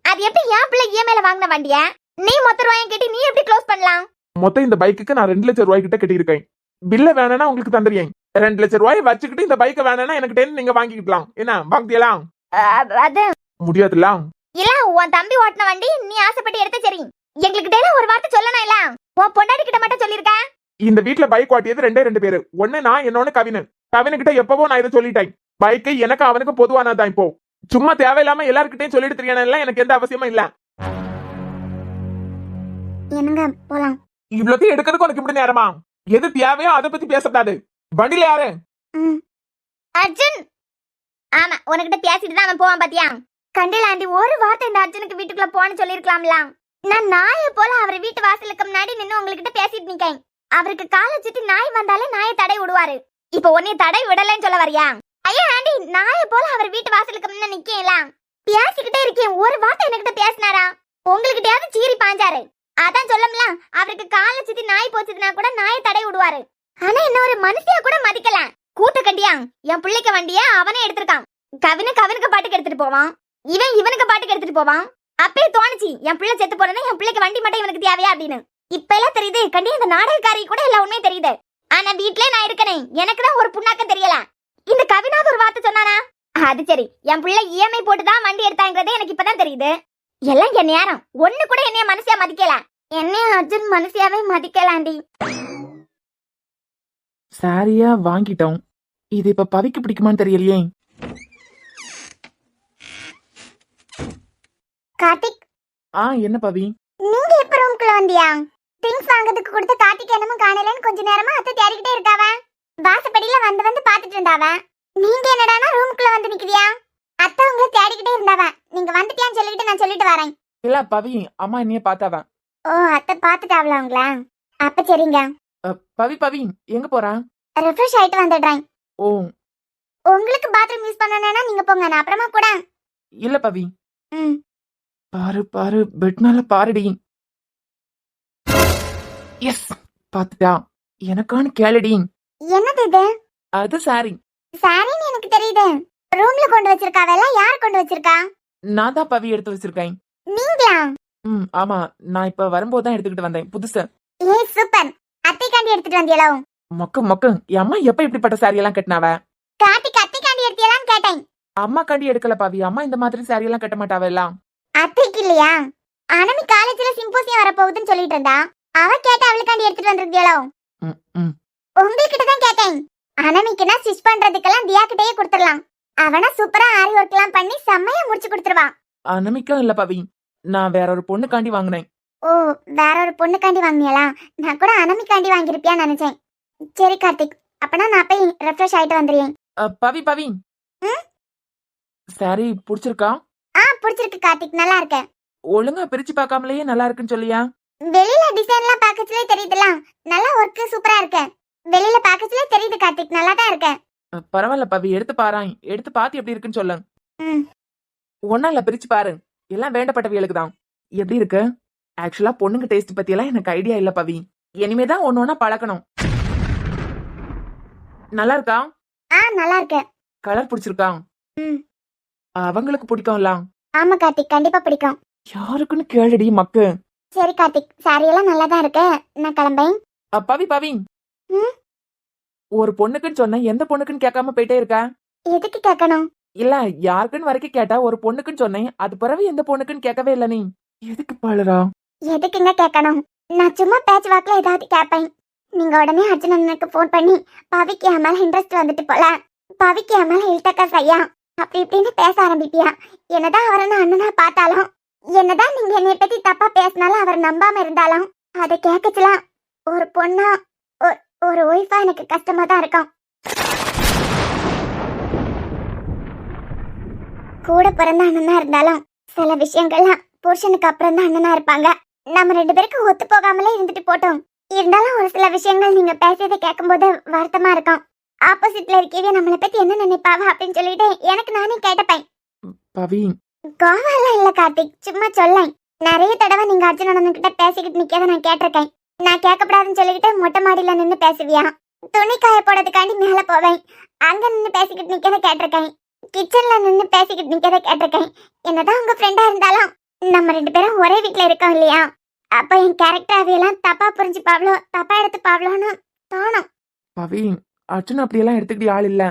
அது எப்படி என் பிள்ளை இஎம்ஐல வாங்கின வண்டிய நீ மொத்த ரூபாயும் கட்டி நீ எப்படி க்ளோஸ் பண்ணலாம்? மொத்தம் இந்த பைக்குக்கு நான் 2 லட்சம் ரூபாய் கிட்ட கட்டியிருக்கேன். பில்ல வேணும்னா உங்களுக்கு தந்துறேன். 2 லட்சம் ரூபாய் வச்சுக்கிட்டு இந்த பைக்கை வேணும்னா எனக்கு நீங்க வாங்கிக்கலாம். என்ன வாங்கிக்கலாம்? அது முடியாதுல்ல. இல்ல உன் தம்பி ஓட்டின வண்டி நீ ஆசைப்பட்டு எடுத்த சரி, எங்களுக்கு டெய்லி ஒரு வார்த்தை சொல்லணும் இல்ல. உன் பொண்டாட்டி கிட்ட மட்டும் சொல்லிருக்க. இந்த வீட்டுல பைக் ஓட்டியது 2 பேரு. ஒண்ணு நான், இன்னொன்னு கவினு கிட்ட எப்பவோ நான் இதை சொல்லிட்டேன். பைக்கு எனக்கு அவனுக்கு பொதுவானதான். இப்போ சும்மா தேவையில்லாம எல்லார்கிட்டையும் சொல்லிட்டு தெரியல, எனக்கு எந்த அவசியமும் இல்ல. என்னங்க போலாம். இவ்வளவு எடுக்கிறதுக்கு உனக்கு இப்படி நேரமா? எது தேவையோ அதை பத்தி பேசக்கூடாது. வண்டியில யாரு? அர்ஜுன். ஆமா உனக்கிட்ட பேசிட்டு தான் அவன் போவான் பாத்தியா? கண்டில ஆண்டி ஒரு வார்த்தை இந்த அர்ஜுனுக்கு வீட்டுக்குள்ள போன்னு சொல்லிருக்கலாம்ல. நான் நாயை போல அவர் வீட்டு வாசலுக்கு முன்னாடி நின்னு உங்ககிட்ட பேசிட்டு நிக்கேன். அவருக்கு காலை சுத்தி நாய் வந்தாலே நாயை தடை விடுவாரு. இப்ப உன்னை தடை விடலன்னு சொல்ல வரியா? ஐயா ஆண்டி நாயை போல அவர் வீட்டு வாசலுக்கு முன்ன நிக்கேன்ல, பேசிக்கிட்டே இருக்கேன். ஒரு வார்த்தை என்கிட்ட பேசினாரா? உங்ககிட்டயாவது சீறி பாஞ்சாரு. அதான் சொல்லம்ல, அவருக்கு காலை சுத்தி நாய் போச்சுதுன்னா கூட நாயை தடை விடுவாரு. ஆனா இன்னொரு மனுஷியா கூட மதிக்கல. கூட்ட கட்டியா என் பிள்ளைக்கு வண்டிய அவனே எடுத்திருக்கான். கவினுக்கு பாட்டுக்கு எடுத்துட்டு போவான், இவனுக்கு பாட்டுக்கு எடுத்துட்டு போவான். அப்பயே தோணுச்சு என் பிள்ளை செத்து போறேன்னா என் பிள்ளைக்கு வண்டி மட்டும் இவனுக்கு தேவையா அப்படின்னு. இப்ப எல்லாம் தெரியுது. கண்டிப்பா இந்த நாடகக்காரி கூட எல்லாம் உண்மையே தெரியுது. ஆனா வீட்லயே நான் இருக்கனே, எனக்கு தான் ஒரு புண்ணாக்கம் தெரியல. இந்த கவினாவது ஒரு வார்த்தை சொன்னானா? அது சரி, என் பிள்ளை இஎம்ஐ போட்டுதான் வண்டி எடுத்தாங்கிறதே எனக்கு இப்பதான் தெரியுது. எல்லாம் என் நேரம். ஒண்ணு கூட என்னைய மனுஷியா மதிக்கல. என்னைய அர்ஜுன் மனுஷியாவே மதிக்கலாண்டி. சாரியா வாங்கிட்டோம். இது இப்ப பவிக்கு பிடிக்குமான்னு தெரியலையே. கார்த்திக். என்ன பவி? நீங்க எப்ப ரூம்க்குள்ள வந்தியா? திங்ஸ் வாங்குறதுக்கு கொடுத்த கார்த்திக் என்னமோ காணலன்னு கொஞ்ச நேரமா அத்தை தேடிக்கிட்டே இருக்காவ. வாசப்படியில வந்து பாத்துட்டு இருந்தாவ. நீங்க என்னடானா ரூம்க்குள்ள வந்து நிக்கிறியா? அத்தை உங்களை தேடிக்கிட்டே இருந்தாவ. நீங்க வந்துட்டியான்னு சொல்லிட்டு நான் சொல்லிட்டு வரேன். இல்ல பவி, அம்மா என்னைய பார்த்தாவ. ஓ அத்தை பாத்துட்டாவல உங்களா? அப்ப சரிங்க. பவி எங்க போறா? ரெஃப்ரெஷ் ஆயிட்டு வந்துடுறேன். ஓ உங்களுக்கு பாத்ரூம் யூஸ் பண்ணனும்னா நீங்க போங்க, நான் அப்புறமா கூட. இல்ல பவி. பாரு பெட் மேல பாருடி. எஸ் பாத்துட்டா. எனக்கான கேளடி. என்னது இது? அது சாரி. சாரின்னு எனக்கு தெரியுது. ரூம்ல கொண்டு வச்சிருக்காவல, யார் கொண்டு வச்சிருக்கா? நான் தான் பவி எடுத்து வச்சிருக்கேன். நீங்களா? ஆமா, நான் இப்ப வரும்போது தான் எடுத்துக்கிட்டு வந்தேன் புதுசு. ஏய் சூப்பர். அத்தைக்காண்டி எடுத்துட்டு வந்தியலோ? மொக்க என் அம்மா எப்ப இப்படிப்பட்ட சாரி எல்லாம் கட்டினாவ? கார்த்திக் அத்தைக்காண்டி எடுத்தியலான்னு கேட்டேன். அம்மா காண்டி எடுக்கல பவி. அம்மா இந்த மாதிரி சாரி எல்லாம் கட்ட மாட்டாவ எல்லாம். அத்தைக்கு இல்லையா? அனமி காலேஜ்ல சிம்போசியம் வரப்போகுதுன்னு சொல்லிட்டு இருந்தா. அவ கேட்ட அவளுக்காண்டி எடுத்துட்டு வந்திருக்கியலோ? உங்ககிட்ட தான் கேட்டேன். அனமிக்குனா ஸ்டிச் பண்றதுக்கெல்லாம் தியா கிட்டயே கொடுத்துடலாம். அவனா சூப்பரா ஆரி ஒர்க் எல்லாம் பண்ணி செம்மையா முடிச்சு கொடுத்துருவான். அனமிக்கா இல்ல பவி, நான் வேற ஒரு பொண்ணுக்காண்டி வாங்கினேன். ஓ வேற ஒரு பொண்ணுக்காண்டி வாங்கினியலா? நான் கூட அனமிக்காண்டி வாங்கிருப்பியான்னு நினைச்சேன். சரி கார்த்திக், அப்பனா நான் போய் ரெஃப்ரெஷ் ஆயிட்டு வந்துடுறேன். பவி சாரி பிடிச்சிருக்கா? பிடிச்சிருக்கு கார்த்திக், நல்லா இருக்கு. ஒழுங்கா பிரிச்சு பார்க்காமலேயே நல்லா இருக்குன்னு சொல்லியா? வெளியில டிசைன்லாம் பாக்கச்சலே தெரியுதுல, நல்லா ஒர்க் சூப்பரா இருக்கு. வெளியில பாக்கச்சலே தெரியுது கார்த்திக், நல்லா தான் இருக்கு. பரவாயில்ல பவி, எடுத்து பாராய். எடுத்து பார்த்து எப்படி இருக்குன்னு சொல்லு. ஒன்னா இல்ல, பிரிச்சு பாரு. எல்லாம் வேண்டப்பட்டவியலுக்கு தான். எப்படி இருக்கு? ஆக்சுவலா பொண்ணுங்க டேஸ்ட் பத்தி எல்லாம் எனக்கு ஐடியா இல்ல பவி. இனிமேதான் ஒன்னொன்னா பழக்கணும். நல்லா இருக்கா? நல்லா இருக்கு. கலர் பிடிச்சிருக்கா? அவங்களுக்கு பிடிக்கும்ல? ஆமா கார்த்திக், கண்டிப்பா பிடிக்கும். யாருக்குன்னு கேளுடி மக்கு. சரி கார்த்திக், சாரி எல்லாம் நல்லா தான் இருக்கு. நான் கிளம்பேன். பவி ஒரு பொண்ணுக்குன்னு சொன்னேன், எந்த பொண்ணுக்குன்னு கேட்காம போயிட்டே இருக்க? எதுக்கு கேட்கணும்? இல்ல, யாருக்குன்னு வரைக்கும் கேட்டா, ஒரு பொண்ணுக்குன்னு சொன்னேன். அது பிறகு எந்த பொண்ணுக்குன்னு கேட்கவே இல்ல நீ. எதுக்கு பாலுரா? எதுக்குங்க கேட்கணும்? நான் சும்மா பேச்சு வாக்குல ஏதாவது கேட்பேன். நீங்க உடனே அர்ஜுன் அண்ணனுக்கு ஃபோன் பண்ணி பவிக்கு என் மேல இன்ட்ரெஸ்ட் வந்துட்டு போல, பவிக்கு என் மேல இழுத்தக்கா செய்யா அப்படி இப்படின்னு பேச ஆரம்பிப்பியா. என்னதான் அவரை நான் அண்ணனா பார்த்தாலும், என்னதான் நீங்க என்னை பத்தி தப்பா பேசினாலும் அவர் நம்பாம இருந்தாலும் அதை கேட்கச்சுலாம் ஒரு பொண்ணா ஒரு ஒய்ஃபா எனக்கு கஷ்டமா தான் இருக்கும். கூட பிறந்த அண்ணனா இருந்தாலும் சில விஷயங்கள்லாம் புருஷனுக்கு அப்புறம் தான் அண்ணனா இருப்பாங்க. நம்ம 2 பேருக்கு ஒத்து போகாமலே இருந்துட்டு போட்டோம். இருந்தாலும் ஒரு சில விஷயங்கள் நீங்க பேசியதை கேட்கும்போது வருத்தமா இருக்கும். ஆப்போசிட்ல இருக்கவே நம்மளை பத்தி என்ன நினைப்பாவா அப்படின்னு சொல்லிட்டு எனக்கு நானே கேட்டப்பேன். பவி, கோவம்லாம் இல்ல கார்த்திக், சும்மா சொல்லேன். நிறைய தடவை நீங்க அர்ஜுன் அண்ணன் கிட்ட பேசிக்கிட்டு நிக்கத நான் கேட்டிருக்கேன். நான் கேட்கப்படாதுன்னு சொல்லிக்கிட்டு மொட்டை மாடியில நின்னு பேசுவியா, துணி காய போடுறதுக்காண்டி மேல போவேன், அங்க நின்னு பேசிக்கிட்டு நிக்கத கேட்டிருக்கேன், கிச்சன்ல நின்னு பேசிக்கிட்டு நிக்கத கேட்டிருக்கேன். என்னதான் உங்க ஃப்ரெண்டா இருந்தாலும் நம்ம 2 பேரும் ஒரே வீட்ல இருக்கோம் இல்லையா? அப்ப என் கேரக்டர் அவையெல்லாம் தப்பா புரிஞ்சுப்பாவளோ, தப்பா எடுத்துப்பாவளோன்னு தோணும். பவி, அர்ஜுன் அப்படியெல்லாம் எடுத்துக்கிட்டு ஆள் இல்ல.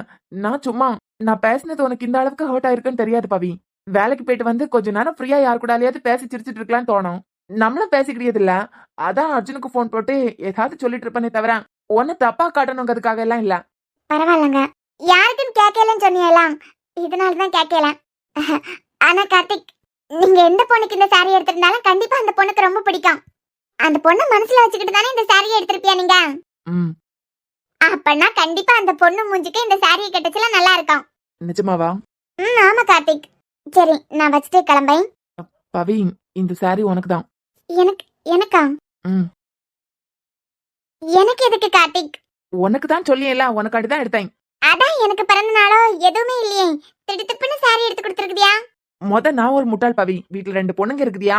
நான் பேசினது உனக்கு இந்த அளவுக்கு ஹர்ட் ஆயிருக்குன்னு தெரியாது பவி. வேலைக்கு போயிட்டு வந்து கொஞ்ச நேரம் ஃப்ரீயா யாரு கூடாலையாவது பேசி சிரிச்சிட்டு இருக்கலாம்னு தோணும். நம்மளும் பேசிக்கிட்டது இல்ல. அதான் அர்ஜுனுக்கு போன் போட்டு ஏதாவது சொல்லிட்டு இருப்பேனே தவிர ஒன்னு தப்பா காட்டணுங்கிறதுக்காக எல்லாம் இல்ல. பரவாயில்லங்க, யாருக்குன்னு கேட்கலன்னு சொன்னீங்களாம், இதனாலதான் கேட்கல. ஆனா கார்த்திக், நீங்க எந்த பொண்ணுக்கு இந்த சாரி எடுத்திருந்தாலும் கண்டிப்பா அந்த பொண்ணுக்கு ரொம்ப பிடிக்கும். அந்த பொண்ணு மனசுல வச்சுக்கிட்டு தானே இந்த சாரியை எடுத்திருப்பியா நீங்க? அப்பனா கண்டிப்பா அந்த பொண்ணு மூஞ்சிக்கு இந்த சாரியை கட்டச்சுல நல்லா இருக்கும். நிஜமாவா? ஆமா கார்த்திக். சரி, நான் வச்சுட்டு கிளம்பேன். பவி, இந்த சாரி உனக்கு தான். எனக்கா? எனக்கு எதுக்கு கார்த்திக்? உனக்கு தான் சொல்லியல, உனக்கு அடிதான் எடுத்தேன். அதான் எனக்கு பிறந்த நாளோ எதுவுமே இல்லையே, திடுத்துப்புன்னு சாரி எடுத்து கொடுத்துருக்கியா? நான் ஒரு முட்டாள் பவி. வீட்டுல 2 பொண்ணுங்க இருக்குதியா,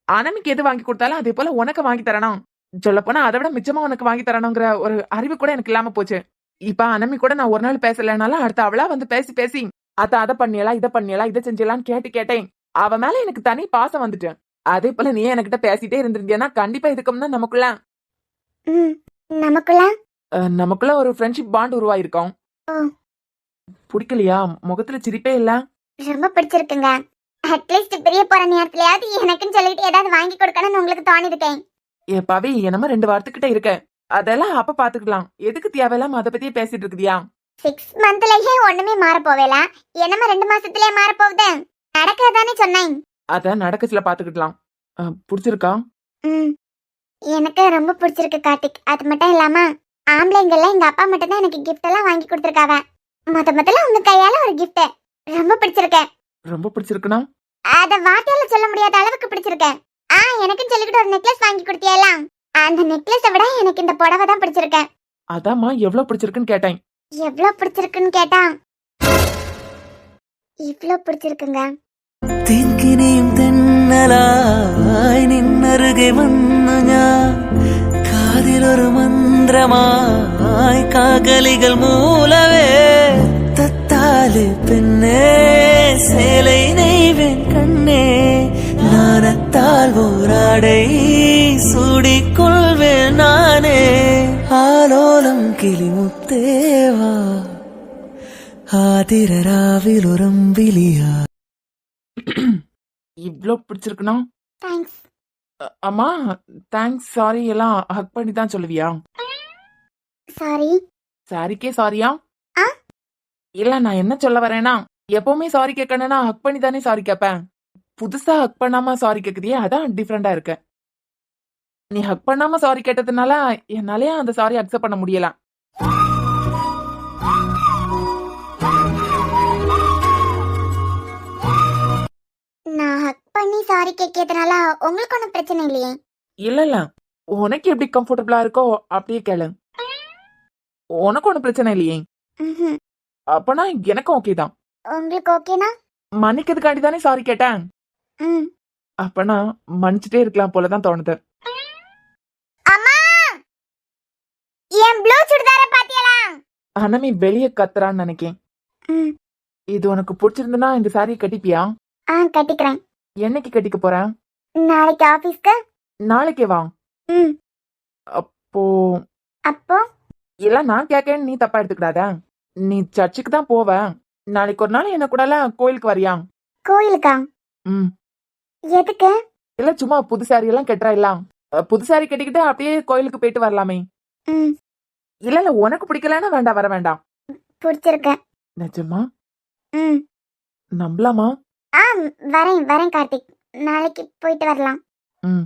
அனமிக்கு எது வாங்கி கொடுத்தாலும் அதே போல உனக்கு வாங்கி தரணும். சொல்ல போனா அதை விட மிச்சமா உனக்கு வாங்கி தரணுங்கிற ஒரு அறிவு கூட எனக்கு இல்லாம போச்சு. இப்ப அனமி கூட நான் ஒரு நாள் பேசலனாலும் அடுத்த அவளா வந்து பேசி பேசி அதை பண்ணியலாம், இதை பண்ணியலாம், இதை செஞ்சலான்னு கேட்டேன். அவ மேல எனக்கு தனி பாசம் வந்துட்டு. அதே போல நீ என்கிட்ட பேசிட்டே இருந்திருந்தியா கண்டிப்பா இதுக்கும்னா நமக்குள்ள ஒரு ஃப்ரெண்ட்ஷிப் பாண்ட் உருவாயிருக்கும். பிடிக்கலையா? முகத்துல சிரிப்பே இல்ல. ரொம்ப பிடிச்சிருக்குங்க. அட்லீஸ்ட் பிரிய போற நேரத்துலயாவது எனக்குன்னு சொல்லிட்டு ஏதாவது வாங்கி கொடுக்கணும்னு உங்களுக்கு தோணி இருக்கேன். ஏ பவி, என்னமா 2 வாரத்துக்கிட்ட இருக்க, அதெல்லாம் அப்ப பாத்துக்கலாம். எதுக்கு தேவையில்லாம அதை பத்தியே பேசிட்டு இருக்குதியா? 6 மந்த்லயே ஒண்ணுமே மாற போவேல, என்னமா 2 மாசத்துலயே மாற போகுது? நடக்கிறதானே சொன்னேன். அத நடக்கச்சுல பாத்துக்கிடலாம். பிடிச்சிருக்கா? எனக்கு ரொம்ப பிடிச்சிருக்கு கார்த்திக். அது மட்டும் இல்லாம ஆம்பளைங்கெல்லாம் எங்க அப்பா மட்டும் தான் எனக்கு கிஃப்ட் எல்லாம் வாங்கி கொடுத்துருக்காவ. முதல்ல உங்க கையால ஒரு கிஃப்ட் ரொம்ப பிடிச்சிருக்கு. ரொம்ப பிடிச்சிருக்குனா அத வார்த்தையால சொல்ல முடியாத அளவுக்கு பிடிச்சிருக்கு. எனக்குன்னு சொல்லிக்கிட்டு ஒரு நெக்லஸ் வாங்கி கொடுத்தியல, அந்த நெக்லஸை விட எனக்கு இந்த புடவை தான் பிடிச்சிருக்கு. அதாம்மா எவ்வளவு பிடிச்சிருக்குன்னு கேட்டேன். எவ்வளவு பிடிச்சிருக்குன்னு கேட்டா இவ்ளோ பிடிச்சிருக்குங்க. തെങ്കിനെയും തെന്നലായി നിന്നരുകെ വന്നു ഞാൻ, കാതിലൊരു മന്ത്രമായി കാകലികൾ മൂലവേ തത്താല് പെണ്ണേ சேலை நெய்வேன் கண்ணே, நாணத்தால் ஓராடை சூடிக்கொள்வேன் நானே, ஆலோலம் கிளிமுத்தேவா ஆதிரராவிலுரம்பிலியா. இவ்ளோ பிடிச்சிருக்குனா? தேங்க்ஸ். அம்மா தேங்க்ஸ் சாரி எல்லாம் ஹக் பண்ணி தான் சொல்லுவியா? சாரி. சாரிக்கே சாரியா? இல்ல, நான் என்ன சொல்ல வரேன்னா, எப்பவுமே சாரி கேட்கணும்னா ஹக் பண்ணி தானே சாரி கேட்பேன். புதுசா ஹக் பண்ணாம சாரி கேக்குதியே, அதான் டிஃபரெண்டா இருக்கு. நீ ஹக் பண்ணாம சாரி கேட்டதுனால என்னாலயே அந்த சாரி அக்செப்ட் பண்ண முடியல. நான் ஹக் பண்ணி சாரி கேட்கறதுனால உங்களுக்கு ஒன்றும் பிரச்சனை இல்லையே? இல்ல, உனக்கு எப்படி கம்ஃபர்டபுளா இருக்கோ அப்படியே கேளு. உனக்கு ஒன்றும் பிரச்சனை இல்லையே? அப்பனா எனக்கு ஓகே தான். உங்களுக்கு ஓகேனா? மன்னிக்கிறதுக்காண்டி தானே சாரி கேட்டேன். அப்பனா மன்னிச்சுட்டே இருக்கலாம் போலதான் தோணுது. அம்மா, என் ப்ளூ சுடிதார பாத்தியலா? அனமி வெளியே கத்துறான்னு நினைக்கேன். இது உனக்கு பிடிச்சிருந்தனா இந்த சாரியை கட்டிப்பியா? கட்டிக்கிறேன். என்னைக்கு கட்டிக்க போற? நாளைக்கு ஆபீஸ்க்கு. நாளைக்கே வா. அப்போ இல்ல நான் கேட்கேன்னு நீ தப்பா எடுத்துக்கிடாத. நீ சர்ச்சுக்கு தான் போவ. நாளைக்கு ஒரு நாள் என்ன கூட கோயிலுக்கு வரியா? கோயிலுக்கா? ம். எதுக்கு? இல்ல சும்மா புது சாரி எல்லாம் கட்டுறா இல்ல, புது சாரி கட்டிக்கிட்டு அப்படியே கோயிலுக்கு போயிட்டு வரலாமே. ம், இல்ல உனக்கு பிடிக்கலன்னா வேண்டாம், வர வேண்டாம். பிடிச்சிருக்கு. நிஜமா? ம். நம்பலாமா? ஆ, வரேன் வரேன் கார்த்திக். நாளைக்கு போயிட்டு வரலாம். ம்.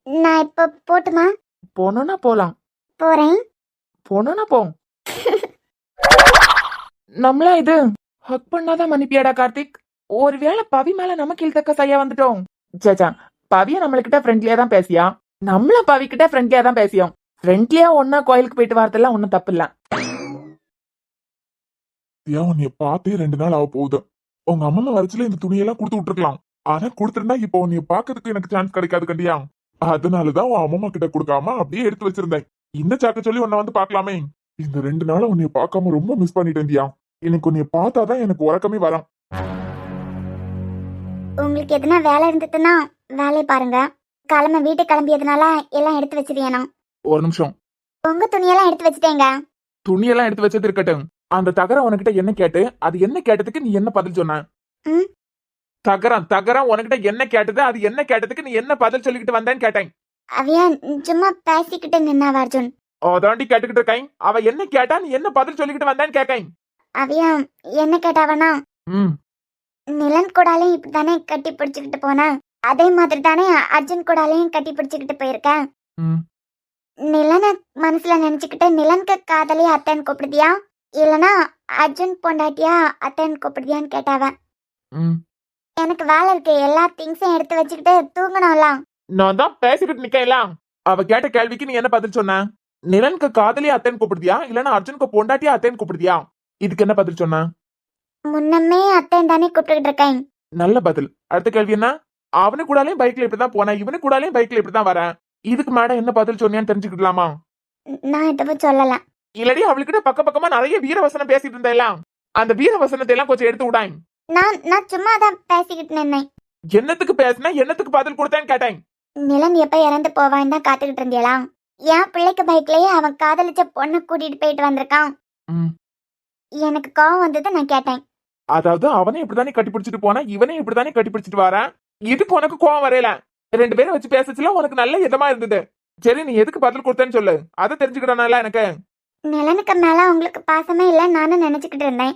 நான் இப்போ போட்டுமா? போனோம்னா போலாம். போறேன். போனோம்னா போ. நம்மளா இது ஹக் பண்ணாதான் மன்னிப்பியாடா கார்த்திக்? ஒருவேளை பவி மேல நமக்கு இழுத்தக்க சரியா வந்துட்டோம். சேச்சா, பவிய நம்மளுக்கிட்ட ஃப்ரெண்ட்லியா தான் பேசியா, நம்மள பவி கிட்ட ஃப்ரெண்ட்லியா தான் பேசியோம். ஃப்ரெண்ட்லியா ஒன்னா கோயிலுக்கு போயிட்டு வரதெல்லாம் ஒன்னும் தப்பு இல்ல. ஏன் உன்னைய பார்த்தே 2 நாள் ஆக போகுது. உங்க அம்மா வரச்சுல இந்த துணியெல்லாம் கொடுத்து விட்டுருக்கலாம். ஆனா கொடுத்துருந்தா இப்போ உன்னைய பாக்குறதுக்கு எனக்கு சான்ஸ் கிடைக்காது கண்டியா. அதனாலதான் உன் அம்மா கிட்ட கொடுக்காம அப்படியே எடுத்து வச்சிருந்தேன். இந்த சாக்க சொல்லி உன்னை வந்து பாக்கலாமே. இந்த 2 நாளா உன்னைய பார்க்காம ரொம்ப மிஸ் பண்ணிட்டேன்டியா. எனக்கு உன்னைய பார்த்தாதான் எனக்கு உறக்கமே வரும். உங்களுக்கு எதுனா வேலை இருந்ததுன்னா வேலையை பாருங்க. கிளம்ப வீட்டுக்கு கிளம்பியதுனால எல்லாம் எடுத்து வச்சிருக்கேனா? ஒரு நிமிஷம். உங்க துணியெல்லாம் எடுத்து வச்சுட்டேங்க. துணியெல்லாம் எடுத்து வச்சது இருக்கட்டும். அந்த தகரம் உனக்கிட்ட என்ன கேட்டு அது என்ன கேட்டதுக்கு நீ என்ன பதில் சொன்ன? ம்? தகரம் உனக்கிட்ட என்ன கேட்டது அது என்ன கேட்டதுக்கு நீ என்ன பதில் சொல்லிக்கிட்டு வந்தேன்னு கேட்டேன். அவையா சும்மா பேசிக்கிட்டு நின்னாவா அர்ஜுன்? அதாண்டி கேட்டுக்கிட்டு இருக்கேன். அவ என்ன கேட்டா நீ என்ன பதில் சொல்லிக்கிட்டு வந்தேன்னு கேட்கேன். அவையா என்ன கேட்டாவனா? ம். நிலன் கூடாலையும் இப்படித்தானே கட்டி பிடிச்சுக்கிட்டு போனேன், அதே மாதிரி தானே அர்ஜுன் கூடாலையும் கட்டி பிடிச்சுக்கிட்டு போயிருக்கேன். ம். நிலனை மனசுல நினைச்சுக்கிட்டு நிலனுக்கு காதலியா அத்தைன்னு கூப்பிடுதியா, இல்லனா அர்ஜுன் பொண்டாட்டியா அத்தைன்னு கூப்பிடுதியான்னு கேட்டாவ. ம். எனக்கு வேலை இருக்கு, எல்லா திங்ஸையும் எடுத்து வச்சுக்கிட்டு தூங்கணும்ல. நான் தான் பேசிக்கிட்டு நிக்கலாம். அவ கேட்ட கேள்விக்கு நீ என்ன பதில் சொன்ன? நிலனுக்கு காதலியா அத்தைன்னு கூப்பிடுதியா இல்லன்னா அர்ஜுனுக்கு பொண்டாட்டியா அத்தைன்னு கூப்பிடுதியா? இதுக்கு என்ன பதில் சொன்ன? முன்னமே அத்தைன்னு தானே கூப்பிட்டுக்கிட்டு இருக்கேன். நல்ல பதில். அடுத்த கேள்வி என்ன? அவனு கூடாலையும் பைக்ல இப்படிதான் போனேன், இவனு கூடாலையும் பைக்ல இப்படிதான் வரேன். இதுக்கு மேடம் என்ன பதில் சொன்னியான்னு தெரிஞ்சுக்கிடலாமா? நான் எதுவும் சொல்லல. இல்லடி அவளுக்கிட்ட பக்கமா நிறைய வீரவசனம் பேசிட்டு இருந்தேலாம். அந்த வீரவசனத்தை எல்லாம் கொஞ்சம் எடுத்து விடாய். நான் சும்மா தான் பேசிக்கிட்டு நின்னேன். என்னத்துக்கு பேசினா என்னத்துக்கு பதில் கொடுத்தேன்னு கேட்டேன். நிலன் எப்ப இறந்து போவான்னு தான் காத்துக்கிட்டு இருந்தியலா? என் பிள்ளைக்கு பைக்லயே அவன் காதலிச்ச பொண்ணை கூட்டிட்டு போயிட்டு வந்திருக்கான். ம். எனக்கு கோவம் வந்தது, நான் கேட்டேன். அதாவது அவனே இப்படித்தானே கட்டி பிடிச்சிட்டு போனா, இவனே இப்படித்தானே கட்டி பிடிச்சிட்டு வரேன். இதுக்கு உனக்கு கோவம் வரையல. 2 பேரும் வச்சு பேசச்சுல உனக்கு நல்ல இதமா இருந்தது. சரி நீ எதுக்கு பதில் கொடுத்தேன்னு சொல்லு, அதை தெரிஞ்சுக்கிட்டானால எனக்கு. நிலனுக்கு மேல உங்களுக்கு பாசமே இல்ல நானும் நினைச்சுக்கிட்டு இருந்தேன்.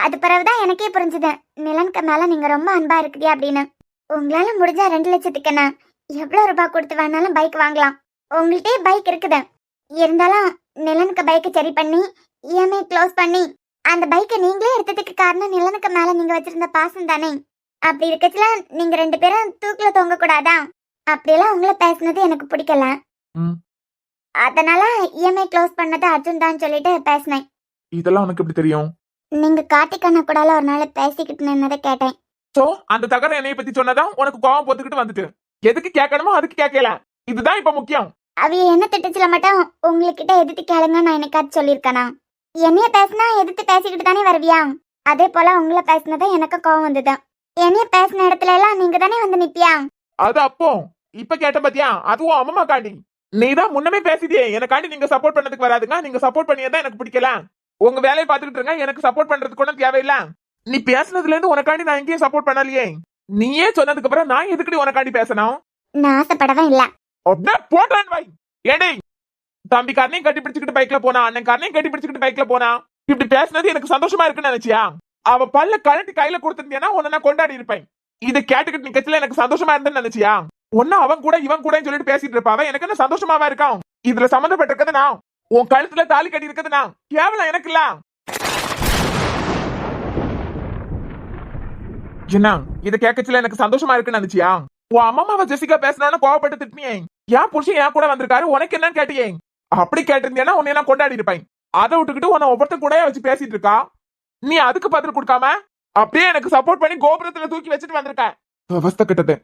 அது பிறகுதான் எனக்கே புரிஞ்சுது நிலனுக்கு மேல நீங்க ரொம்ப அன்பா இருக்குதியா அப்படின்னு. உங்களால முடிஞ்சா 2 லட்சத்துக்கு என்ன எவ்வளவு ரூபாய் கொடுத்து வேணாலும் பைக் வாங்கலாம். உங்கள்கிட்டயே பைக் இருக்குது. இருந்தாலும் நிலனுக்கு பைக்கை சரி பண்ணி இஎம்ஐ க்ளோஸ் பண்ணி அந்த பைக்கை நீங்களே எடுத்ததுக்கு காரணம் நிலனுக்கு மேல நீங்க வச்சிருந்த பாசம் தானே. அப்படி இருக்கச்சுல நீங்க 2 பேரும் தூக்குல தொங்க கூடாதா? அப்படியெல்லாம் உங்களை பேசுனது எனக்கு பிடிக்கல. ம். அதனால இஎம்ஐ க்ளோஸ் பண்ணது அர்ஜுன் தான் சொல்லிட்டு பேசினேன். இதெல்லாம் உனக்கு எப்படி தெரியும்? நீங்க கார்த்திக் கூடால ஒரு நாள் பேசிக்கிட்டு நின்னதை கேட்டேன். சோ அந்த தகரம் என்னைய பத்தி சொன்னதான் உனக்கு கோவம் போத்துக்கிட்டு வந்துட்டு. எதுக்கு கேட்கணுமோ அதுக்கு கேட்கல. இதுதான் இப்ப முக்கியம். அவைய என்ன திட்டச்சுல மட்டும் உங்ககிட்ட எதிர்த்து கேளுங்க நான் என்னைக்காச்சும் சொல்லியிருக்கேனா? என்னைய பேசினா எதிர்த்து பேசிக்கிட்டு தானே வருவியா? அதே போல உங்களை பேசினதை எனக்கு கோவம் வந்தது. என்னைய பேசின இடத்துல எல்லாம் நீங்க தானே வந்து நிப்பியா? அது அப்போ இப்ப கேட்ட பாத்தியா, அதுவும் அம்மா காண்டி. நீதான் முன்னமே பேசிட்டியே எனக்காண்டி நீங்க சப்போர்ட் பண்ணதுக்கு வராதுங்க, நீங்க சப்போர்ட் பண்ணியதான் எனக்கு பிடிக்கல. உங்க வேலையை பாத்துக்கிட்டு இருங்க, எனக்கு சப்போர்ட் பண்றதுக்கு கூட தேவையில்ல. நீ பேசுனதுல இருந்து உனக்காண்டி நான் எங்கேயும் சப்போர்ட் பண்ணலையே. நீயே சொன்னதுக்கு அப்புறம் நான் எதுக்கடி உனக்காண்டி பேசணும்? நான் ஆசைப்படவே இல்ல. அப்படியே போட்டான் வை. ஏடி தம்பி காரனையும் கட்டி பிடிச்சுக்கிட்டு பைக்ல போனா, அண்ணன் காரனையும் கட்டி பிடிச்சுக்கிட்டு பைக்ல போனா, இப்படி பேசுனது எனக்கு சந்தோஷமா இருக்குன்னு நினைச்சியா? அவ பல்ல கழட்டி கையில கொடுத்திருந்தேன்னா உன்னை நான் கொண்டாடி இருப்பேன். இதை கேட்டுக்கிட்டு நிக்கச்சுல எனக்கு சந்தோஷமா இருந்தேன்னு நினைச்சியா? ஒன்னும் அவன் கூட இவன் கூட சொல்லிட்டு பேசிட்டு இருப்பாவ. எனக்கு என்ன சந்தோஷமாவா இருக்கான்? இதுல சம்பந்தப்பட்டிருக்கிறது நான், உன் கழுத்துல தாலி கட்டி இருக்கிறது நான். கேவலம் எனக்கு இல்ல. என்ன இதை கேட்கச்சுல எனக்கு சந்தோஷமா இருக்குன்னு நினைச்சியா? உன் அம்மாவை ஜெசிகா பேசணும்னு கோவப்பட்டு திட்டினியே. என் புருஷன் என் கூட வந்திருக்காரு, உனக்கு என்னன்னு கேட்டியே. அப்படி கேட்டிருந்தேன்னா உன்னை நான் கொண்டாடி இருப்பேன். அதை விட்டுக்கிட்டு உன்னை ஒவ்வொருத்த கூட வச்சு பேசிட்டு இருக்கா. நீ அதுக்கு பதில் கொடுக்காம அப்படியே எனக்கு சப்போர்ட் பண்ணி கோபுரத்துல தூக்கி வச்சுட்டு வந்திருக்க. அவஸ்தை கிட்டது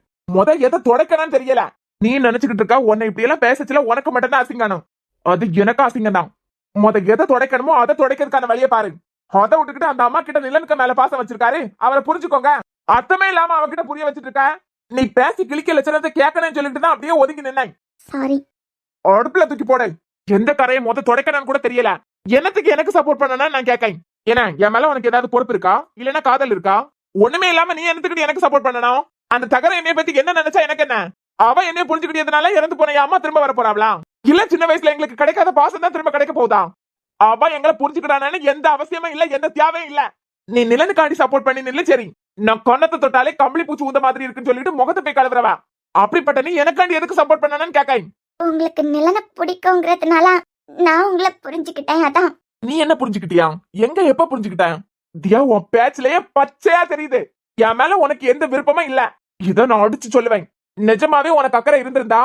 எதை தொடக்கணும்னு தெரியல. நீ நினைச்சுக்கிட்டு இருக்கா உன்னை இப்படி எல்லாம் பேசச்சுல உனக்கு மட்டும் தான் அசிங்கணும். அது எனக்கு அசிங்கம் தான். எதை தொடக்கணுமோ அதை தொடக்கிறதுக்கான வழியை பாரு. அதை விட்டுக்கிட்டு அந்த அம்மா கிட்ட நிலனுக்கு மேல பாசம் வச்சிருக்காரு, அவரை புரிஞ்சுக்கோங்க. அர்த்தமே இல்லாம அவகிட்ட புரிய வச்சிட்டு இருக்க. நீ பேசி கிளிக்க லட்சணத்தை கேட்கணும்னு சொல்லிட்டு தான் அப்படியே ஒதுங்கி நின்னேன். சாரி. அடுப்புல தூக்கி போடு. எந்த கரையை தொடக்கணும்னு கூட தெரியல. என்னத்துக்கு எனக்கு சப்போர்ட் பண்ணனா நான் கேட்கேன். ஏன்னா என் மேல உனக்கு ஏதாவது பொறுப்பு இருக்கா, இல்லன்னா காதல் இருக்கா? ஒண்ணுமே இல்லாம நீ என்னத்துக்கு எனக்கு சப்போர்ட் பண்ணணும்? அந்த தகர என்னைய பத்தி என்ன நினைச்சா எனக்கு என்ன? அவ என்னைய புரிஞ்சுக்கிட்டதுனால இறந்து போன என் அம்மா திரும்ப வர போறாங்களா? இல்ல சின்ன வயசுல எங்களுக்கு கிடைக்காத பாசம் தான் திரும்ப கிடைக்க போகுதா? அவ எங்களை புரிஞ்சுக்கிட்டானு எந்த அவசியமும் இல்ல, எந்த தேவையும் இல்ல. நீ நிலனுக்காண்டி சப்போர்ட் பண்ணி நில்ல சரி. நான் கொன்னத்தை தொட்டாலே கம்பளி பூச்சி ஊந்த மாதிரி இருக்குன்னு சொல்லிட்டு முகத்தை போய் கலவுறவா. அப்படிப்பட்ட நீ எனக்காண்டி எதுக்கு சப்போர்ட் பண்ணனு கேட்காய். உங்களுக்கு நிலனை பிடிக்குங்கிறதுனால நான் உங்களை புரிஞ்சுக்கிட்டேன். அதான். நீ என்ன புரிஞ்சுக்கிட்டியா? எங்க எப்ப புரிஞ்சுக்கிட்ட? தியா உன் பேச்சிலேயே பச்சையா தெரியுது என் மேல உனக்கு எந்த விருப்பமும் இல்ல. இத நான் அடிச்சு சொல்லுவேன். நிஜமாவே உனக்கு அக்கறை இருந்திருந்தா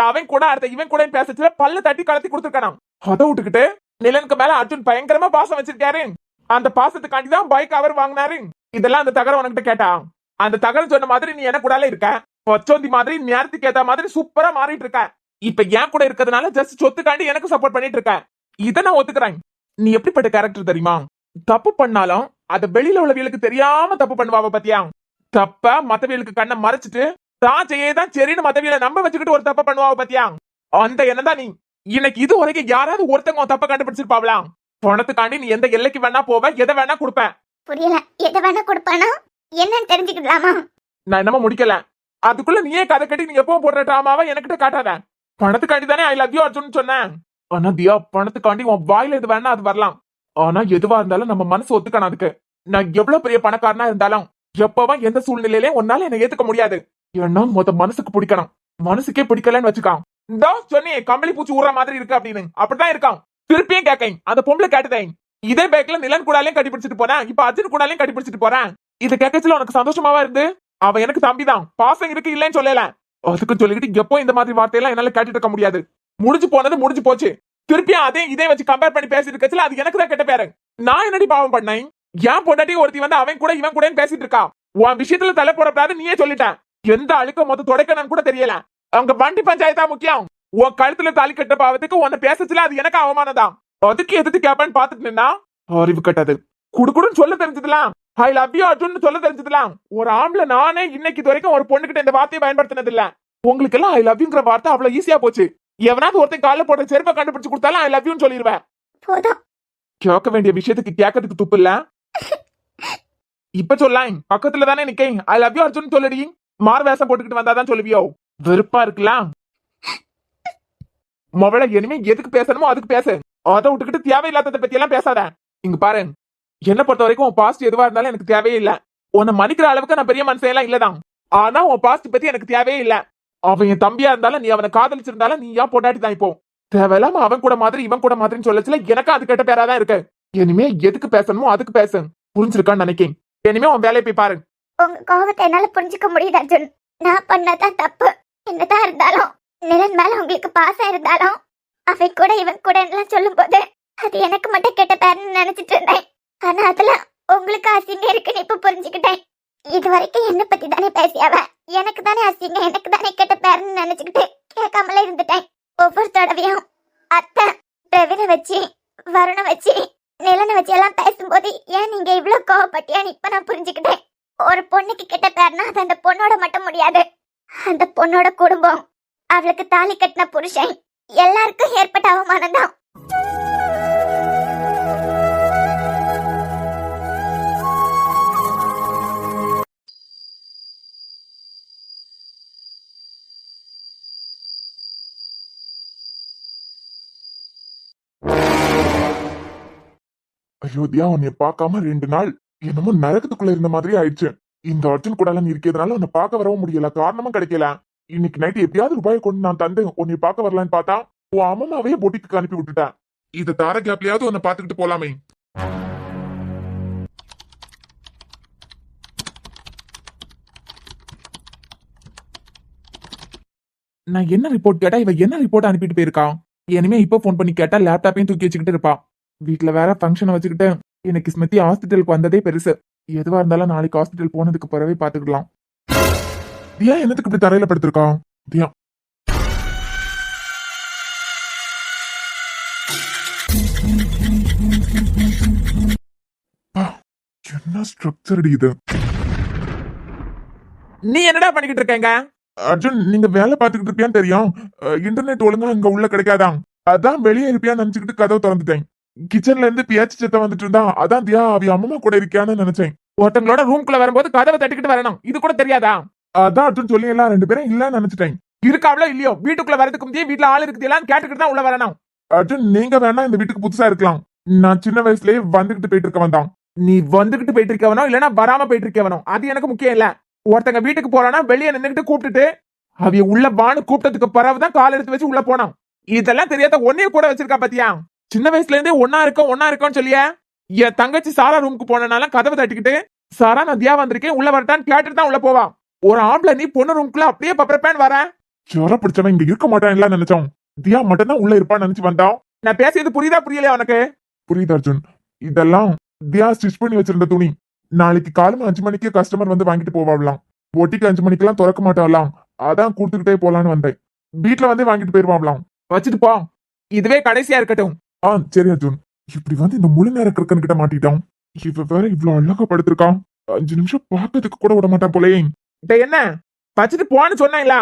அவன் கூட அடுத்த இவன் கூட பேசச்சுல பல்ல தட்டி கலத்தி கொடுத்துருக்கானாம். அதை விட்டுக்கிட்டு நிலனுக்கு மேல அர்ஜுன் பயங்கரமா பாசம் வச்சிருக்காரு. அந்த பாசத்துக்காண்டி தான் பைக் அவர் வாங்கினாரு. இதெல்லாம் அந்த தகர உனக்கிட்ட கேட்டா? அந்த தகரம் சொன்ன மாதிரி நீ என்ன கூடால இருக்க, பொச்சோந்தி மாதிரி நேரத்துக்கு ஏத்த மாதிரி சூப்பரா மாறிட்டு இருக்க. இப்ப என் கூட இருக்கிறதுனால ஜஸ்ட் சொத்துக்காண்டி எனக்கு சப்போர்ட் பண்ணிட்டு இருக்க. இதை நான் ஒத்துக்கிறேன். நீ எப்படிப்பட்ட கேரக்டர் தெரியுமா? தப்பு பண்ணாலும் அத வெளியில உள்ளவங்களுக்கு தெரியாம தப்பு பண்ணுவாவ பத்தியா? தப்ப மத்தவங்களுக்கு கண்ணை மறைச்சிட்டு தான் செய்யதான் சரின்னு மத்தவங்களை நம்ப வச்சுக்கிட்டு ஒரு தப்ப பண்ணுவாவ பத்தியா? அந்த எண்ணம் தான் நீ. இன்னைக்கு இது வரைக்கும் யாராவது ஒருத்தங்க உன் தப்ப கண்டுபிடிச்சிருப்பாவலாம்? பணத்துக்காண்டி நீ எந்த எல்லைக்கு வேணா போவ, எதை வேணா கொடுப்பேன். புரியல. எதை வேணா கொடுப்பானா என்னன்னு தெரிஞ்சுக்கலாமா? நான் என்னமோ முடிக்கல. அதுக்குள்ள நீயே கதை கட்டி நீ எப்பவும் போடுற டிராமாவை என்கிட்ட காட்டாத. பணத்துக்காண்டி தானே ஐ லவ் யூ அர்ஜுன் சொன்னேன். ஆனா தியா பணத்துக்காண்டி உன் வாயில எது வேணா அது வரலாம். ஆனா எதுவா இருந்தாலும் நம்ம மனசு ஒத்துக்கணும். அதுக்கு நான் எவ்வளவு பெரிய பணக்காரனா இருந்தாலும் எப்பவும் எந்த சூழ்நிலையிலயும் உன்னால என்ன ஏத்துக்க முடியாது. ஏன்னா மனசுக்கு பிடிக்கணும். மனசுக்கே பிடிக்கலன்னு வச்சுக்கான். இந்த சொன்னியே கம்பளி பூச்சி ஊற மாதிரி இருக்கு அப்படின்னு. அப்படிதான் இருக்கான். திருப்பியும் கேட்கேன். அந்த பொம்பளை கேட்டுதேன். இதே பேக்ல நிலன் கூடாலையும் கட்டி பிடிச்சிட்டு போறேன், இப்ப அர்ஜுன் கூடாலையும் கட்டி பிடிச்சிட்டு போறேன். இது கேட்கச்சுல உனக்கு சந்தோஷமாவா இருந்து? அவன் எனக்கு தம்பிதான், பாசம் இருக்கு இல்லன்னு சொல்லல. அதுக்கு சொல்லிக்கிட்டு எப்போ இந்த மாதிரி வார்த்தையெல்லாம் என்னால கேட்டுட்டு இருக்க முடியாது. முடிஞ்சு போனது முடிஞ்சு போச்சு. திருப்பியும் அதே இதே வச்சு கம்பேர் பண்ணி பேசிட்டு இருக்கச்சுல அது எனக்கு தான் கெட்ட பேரு. நான் என்னடி பாவம் பண்ணேன்? ஏன் பொண்டாட்டி ஒருத்தி வந்து அவன் கூட இவன் கூட பேசிட்டு இருக்கா. உன் விஷயத்துல தலை போடப்படாது நீயே சொல்லிட்டேன். எந்த அழுக்க மொத்த தொடக்கணும்னு கூட தெரியல. அவங்க வண்டி பஞ்சாயத்தா முக்கியம். உன் கழுத்துல தாலி கட்ட பாவத்துக்கு உன்னை பேசச்சுல அது எனக்கு அவமானம் தான். அதுக்கு எதிர்த்து கேப்பான்னு பாத்துட்டு நின்னா அறிவு கட்டாது. குடுக்குடுன்னு சொல்ல தெரிஞ்சதுலாம் ஐ லவ் யூ அர்ஜுன் சொல்ல தெரிஞ்சதுலாம். ஒரு ஆம்பளை நானே இன்னைக்கு இது வரைக்கும் ஒரு பொண்ணுகிட்ட இந்த வார்த்தையை பயன்படுத்தினது இல்ல. உங்களுக்கு எல்லாம் ஐ லவ் யூங்கிற வார்த்தை அவ்வளவு ஈஸியா போச்சு. எவனாவது ஒருத்தன் கால போட்ட செருப்பை கண்டுபிடிச்சு கொடுத்தாலும் ஐ லவ் யூன்னு சொல்லிடுவேன். கேட்க வேண்டிய விஷயத்துக்கு கேட்கறதுக்கு துப்பு இல்ல. இப்ப சொல்லாம் பக்கத்துல தானே நிக்கேன். ஐ லவ் யூ அர்ஜுன் சொல்லடி. மாறு வேஷம் போட்டுக்கிட்டு வந்தாதான் சொல்லுவியோ? வெறுப்பா இருக்கலாம். மொபைல இனிமே எதுக்கு பேசணுமோ அதுக்கு பேசு. அதை விட்டுக்கிட்டு தேவையில்லாததை பத்தி எல்லாம் பேசாத. இங்க பாரு, என்ன பொறுத்த வரைக்கும் உன் பாஸ்ட் எதுவா இருந்தாலும் எனக்கு தேவையே இல்ல. உன்னை மன்னிக்கிற அளவுக்கு நான் பெரிய மனுஷன் எல்லாம் இல்லதான். ஆனா உன் பாஸ்ட் பத்தி எனக்கு தேவையே இல்ல. அவன் என் தம்பியா இருந்தாலும் நீ அவனை காதலிச்சிருந்தாலும் நீ ஏன் பொண்டாட்டி தான். இப்போ தேவையில்லாம அவன் கூட மாதிரி இவன் கூட மாதிரின்னு சொல்லச்சுல எனக்கு அது கெட்ட பேராதான் இருக்கு. இனிமே எதுக்கு பேசணுமோ அதுக்கு பேசு. புரிஞ்சிருக்கான்னு நினைக்கேன். இனிமே உன் வேலையை போய் பாரு. உங்க கோவத்தை என்னால புரிஞ்சுக்க முடியுது அர்ஜுன். நான் பண்ணதான் தப்பு. என்னதான் இருந்தாலும் நிலன் மேல உங்களுக்கு பாசம் இருந்தாலும் அவன் கூட இவன் கூட எல்லாம் சொல்லும் போது அது எனக்கு மட்டும் கெட்ட பேருன்னு நினைச்சிட்டு இருந்தேன். ஆனா அதுல உங்களுக்கு அசிங்கம் இருக்குன்னு இப்ப புரிஞ்சுக்கிட்டேன். இது வரைக்கும் என்ன பத்தி தானே பேசியாவ, எனக்கு தானே அசிங்கம், எனக்கு தானே கெட்ட பேருன்னு நினைச்சுக்கிட்டு கேட்காமல இருந்துட்டேன். ஒவ்வொரு தடவையும் அத்தை பிரவீனை வச்சு வருணை வச்சு நிலனை வச்சு எல்லாம் பேசும்போது ஏன் நீங்க இவ்வளவு கோவப்பட்டியான்னு இப்ப நான் புரிஞ்சுக்கிட்டேன். ஒரு பொண்ணுக்கு கெட்ட பேருனா அது அந்த பொண்ணோட மட்டும் முடியாது. அந்த பொண்ணோட குடும்பம், அவளுக்கு தாலி கட்டின புருஷன், எல்லாருக்கும் ஏற்பட்ட அவமானம் தான். அயோத்தியா உன்னை பார்க்காம 2 நாள் என்னமோ நரகத்துக்குள்ள இருந்த மாதிரி ஆயிடுச்சு. இந்த அர்ஜுன் கூட நீ இருக்கிறதுனால உன்னை பார்க்க வரவும் முடியல, காரணமும் கிடைக்கல. இன்னைக்கு நைட்டு எப்படியாவது ரூபாயை கொண்டு நான் தந்து உன்னை பார்க்க வரலான்னு பார்த்தா உன் அம்மாவே பொட்டிக்கு அனுப்பி விட்டுட்டேன். இத தார கேப்லயாவது உன்னை பார்த்துக்கிட்டு போலாமே. நான் என்ன ரிப்போர்ட் கேட்டா இவ என்ன ரிப்போர்ட் அனுப்பிட்டு போயிருக்கா? இனிமே இப்ப போன் பண்ணி கேட்டா லேப்டாப்பையும் தூக்கி வச்சுக்கிட்டு இருப்பா. வீட்டுல வேற ஃபங்க்ஷனை வச்சுக்கிட்டு எனக்கு ஸ்மிருதி ஹாஸ்பிட்டலுக்கு வந்ததே பெருசு. எதுவா இருந்தாலும் நாளைக்கு ஹாஸ்பிட்டல் போனதுக்கு பிறவே பாத்துக்கலாம். தியா என்னத்துக்கு இப்படி தரையில படுத்திருக்கா? தியா என்ன ஸ்ட்ரக்சர் இது? நீ என்னடா பண்ணிக்கிட்டு இருக்கீங்க? அர்ஜுன் நீங்க வேலை பார்த்துக்கிட்டு இருப்பியான்னு தெரியும். இன்டர்நெட் ஒழுங்கா இங்க உள்ள கிடைக்காதான், அதான் வெளியே இருப்பியான்னு நினைச்சுக்கிட்டு கதவை திறந்துட்டேன். கிச்சன்ல இருந்து பியாச்சி சத்தம் வந்துட்டு இருந்தா அதான் தியா அவ அம்மா கூட இருக்கான்னு நினைச்சேன். ஒருத்தங்களோட ரூம்குள்ள வரும்போது கதவை தட்டிக்கிட்டு வரணும், இது கூட தெரியாதா? அதான் அர்ஜுன் சொல்லி எல்லாம் 2 பேரும் இல்லன்னு நினைச்சிட்டேன். இருக்காவளோ இல்லையோ, வீட்டுக்குள்ள வரதுக்கு முந்தைய வீட்டுல ஆள் இருக்குதுலாம் கேட்டுக்கிட்டு தான் உள்ள வரணும். அர்ஜுன் நீங்க வேணா இந்த வீட்டுக்கு புதுசா இருக்கலாம், நான் சின்ன வயசுலயே வந்துகிட்டு போயிட்டு இருக்க வந்தான். நீ வந்துகிட்டு போயிட்டு இருக்கவனோ இல்லனா வராம போயிட்டு இருக்கவனோ அது எனக்கு முக்கியம் இல்ல. ஒருத்தங்க வீட்டுக்கு போறானா வெளியே நின்னுகிட்டு கூப்பிட்டுட்டு அவிய உள்ள பானு கூப்பிட்டதுக்கு பிறகுதான் கால் எடுத்து வச்சு உள்ள போனான். இதெல்லாம் தெரியாத ஒன்னையும் கூட வச்சிருக்கா பாத்தியா? சின்ன வயசுல இருந்தே ஒன்னா இருக்கோம்னு சொல்லியா? என் தங்கச்சி சாரா ரூமுக்கு போனனால கதவை தட்டிக்கிட்டு சாரா நான் தியா வந்திருக்கேன் உள்ள வரட்டான்னு கேட்டுட்டு தான் உள்ள போவா. ஒரு ஆம்பளை நீ பொண்ணு ரூமுக்குள்ள அப்படியே பப்பரப்பேன் வர ஜோர பிடிச்சவன் இங்க இருக்க மாட்டான் நினைச்சோம். தியா மட்டும் தான் உள்ள இருப்பான்னு நினைச்சு வந்தான். நான் பேசியது புரியுதா புரியலையா உனக்கு? புரியுது அர்ஜுன். இதெல்லாம் தியா ஸ்டிச் பண்ணி வச்சிருந்த துணி. நாளைக்கு காலம் 5 மணிக்கு கஸ்டமர் வந்து வாங்கிட்டு போவாங்களாம். ஒட்டிக்கு 5 மணிக்கெல்லாம் திறக்க மாட்டாங்களாம், அதான் கொடுத்துக்கிட்டே போலான்னு வந்தேன். வீட்டுல வந்து வாங்கிட்டு போயிருவாங்களாம். வச்சுட்டு போ, இதுவே கடைசியா இருக்கட்டும். சரி அர்ஜுன். இப்படி வந்து இந்த முழு நேர கிருக்கன் கிட்ட மாட்டிட்டான். இவ வேற இவ்வளவு அழகா படுத்திருக்கான், 5 நிமிஷம் பாக்கிறதுக்கு கூட விட மாட்டான் போலயே. என்ன வச்சுட்டு போன்னு சொன்னாங்களா?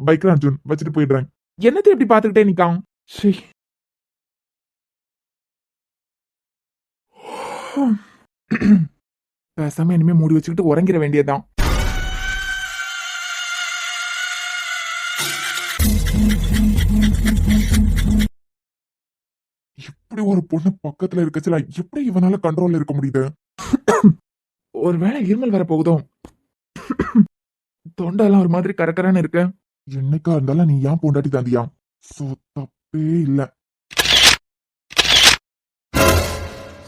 பைக்ல அர்ஜுன் வச்சுட்டு போயிடுறேன். என்னத்தை இப்படி பாத்துக்கிட்டே நிக்கான்? பேசாம இனிமே மூடி வச்சுக்கிட்டு உறங்கிட வேண்டியதுதான். இப்படி ஒரு பொண்ணு பக்கத்துல இருக்கச்சுல எப்படி இவனால கண்ட்ரோல்ல இருக்க முடியுது? ஒருவேளை இருமல் வர போகுதோ? தொண்டெல்லாம் ஒரு மாதிரி கரக்கரான்னு இருக்கு. என்னைக்கா இருந்தாலும் நீ ஏன் பொண்டாட்டி தாந்தியா? சோ தப்பே இல்ல.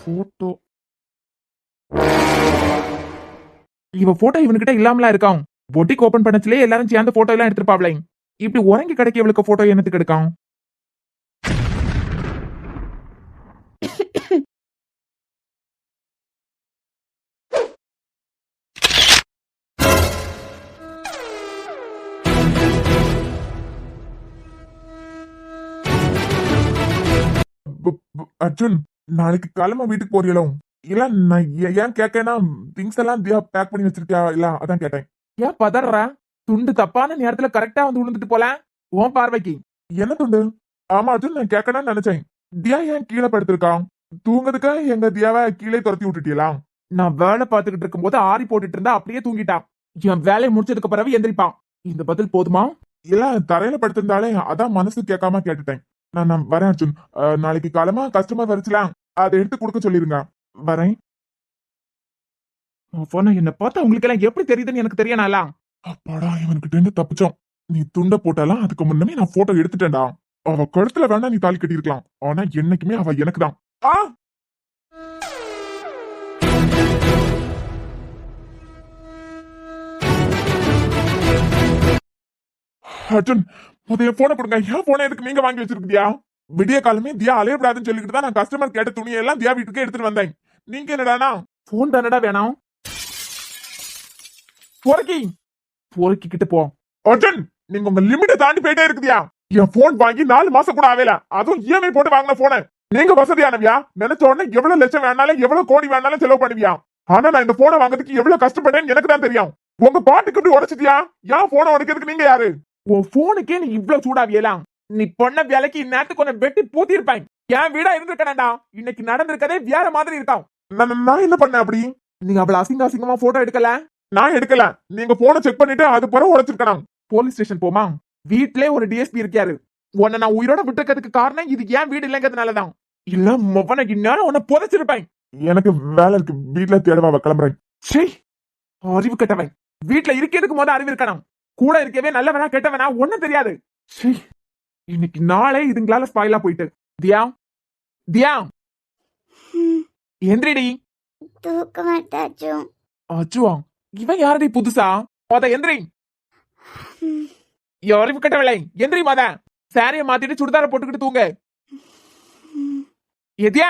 போட்டோ இவ போட்டோ இவனுக்கிட்ட இல்லாமலா இருக்கான். பொட்டிக் ஓபன் பண்ணச்சுலயே எல்லாரும் சேர்ந்து போட்டோ எல்லாம் எடுத்துருப்பாப்ல. இப்படி உறங்கி கிடைக்க இவளுக்கு போட்டோ என்னத்துக்கு எடுக்கான்? அர்ஜுன் நாளைக்கு கிளம்ப வீட்டுக்கு போறீங்களோ? இல்ல நான் ஏன் கேட்கேன்னா திங்ஸ் எல்லாம் தியா பேக் பண்ணி வச்சிருக்கியா? இல்ல அதான் கேட்டேன். ஏன் பதற? துண்டு தப்பான நேரத்துல கரெக்டா வந்து விழுந்துட்டு போல உன் பார்வைக்கு. என்ன துண்டு? ஆமா அர்ஜுன், நான் கேட்கணும்னு நினைச்சேன். தியா ஏன் கீழே படுத்திருக்கான்? தூங்குறதுக்கு எங்க தியாவை கீழே துரத்தி விட்டுட்டீங்களா? நான் வேலை பார்த்துக்கிட்டு இருக்கும் போது ஆரி போட்டுட்டு இருந்தா அப்படியே தூங்கிட்டான். என் வேலையை முடிச்சதுக்கு பிறகு எந்திரிப்பான். இந்த பதில் போதுமா? இல்ல தரையில படுத்திருந்தாலே அதான் மனசு கேட்காம கேட்டுட்டேன். நான் வரேன் அர்ஜுன். நாளைக்கு காலமா கஸ்டமர் வரைச்சலாம், அதை எடுத்து கொடுக்க சொல்லிருங்க. வரேன். என்ன பார்த்தா உங்களுக்கு எல்லாம் எப்படி தெரியுதுன்னு எனக்கு தெரியனால. அப்பாடா இவனுக்கிட்ட இருந்து தப்பிச்சோம். நீ துண்ட போட்டாலாம் அதுக்கு முன்னமே நான் போட்டோ எடுத்துட்டேன்டா. அவ கழுத்துல வேணா நீ தாலி கட்டிருக்கலாம், ஆனா என்னைக்குமே அவ எனக்கு தான். அர்ஜுன் முதல்ல போன கொடுங்க. ஏன் போன எதுக்கு நீங்க வாங்கி வச்சிருக்கியா? விடிய காலமே தியா அலையப்படாதுன்னு சொல்லிட்டு தான் நான் கஸ்டமர் கேட்ட துணியெல்லாம் தியா வீட்டுக்கு எடுத்துட்டு வந்தேன். நீங்க என்னடானா போன் தானடா வேணாம். பொறுக்கிக்கிட்டு போ அர்ஜுன். நீங்க உங்க லிமிட்டை தாண்டி போயிட்டே இருக்குதியா? என் போன் வாங்கி 4 மாசம் கூட ஆகல, அதுவும் இஎம்ஐ போட்டு வாங்கின போன. நீங்க வசதியானவியா? நினைச்ச உடனே எவ்வளவு லட்சம் வேணாலும் எவ்வளவு கோடி வேணாலும் செலவு பண்ணுவியா? ஆனா நான் இந்த போனை வாங்குறதுக்கு எவ்வளவு கஷ்டப்பட்டேன்னு எனக்கு தான் தெரியும். உங்க பாட்டுக்கு இப்படி உடைச்சிட்டியா? ஏன் போனை உடைக்கிறதுக்கு நீங்க யாரு? உன் போனுக்கே நீ இவ்வளவு சூடாவியலாம். நீ பொண்ண வேலைக்கு இந்நேரத்துக்கு உன்னை வெட்டி பூத்தி இருப்பாங்க. என் வீடா இருந்திருக்கா? இன்னைக்கு நடந்திருக்கதே வேற மாதிரி இருக்கான். நான் என்ன பண்ண அப்படி? நீங்க அவளை அசிங்கமா போட்டோ எடுக்கல? நான் எடுக்கல. நீங்க போனை செக் பண்ணிட்டு அது பிறகு உடைச்சிருக்கணும். போலீஸ் ஸ்டேஷன் போமா? வீட்லயே ஒரு டிஎஸ்பி இருக்காரு. உன்னை நான் உயிரோட விட்டுக்கிறதுக்கு காரணம் இது ஏன் வீடு இல்லைங்கிறதுனாலதான். இல்ல மொவன இந்நேரம் உன்னை புதைச்சிருப்பேன். எனக்கு வேலை இருக்கு, வீட்டுல தேடவா கிளம்புறேன். சரி அறிவு கெட்டவன். வீட்டுல இருக்கிறதுக்கு முதல் அறிவு இருக்கணும். கூட இருக்கவே நல்லவனா கெட்டவனா ஒண்ணும் தெரியாது. இன்னைக்கு நாளே இதுங்களால ஸ்பாயிலா போயிட்டு. தியா தியா எந்திரிடி. தூக்க மாட்டாச்சும். அச்சுவா இவன் யாரடி புதுசா? எந்திரி. அறிவு கட்டவில்லை. எந்திரி மாத. சாரிய மாத்திட்டு சுடிதார போட்டுக்கிட்டு தூங்க. எதியா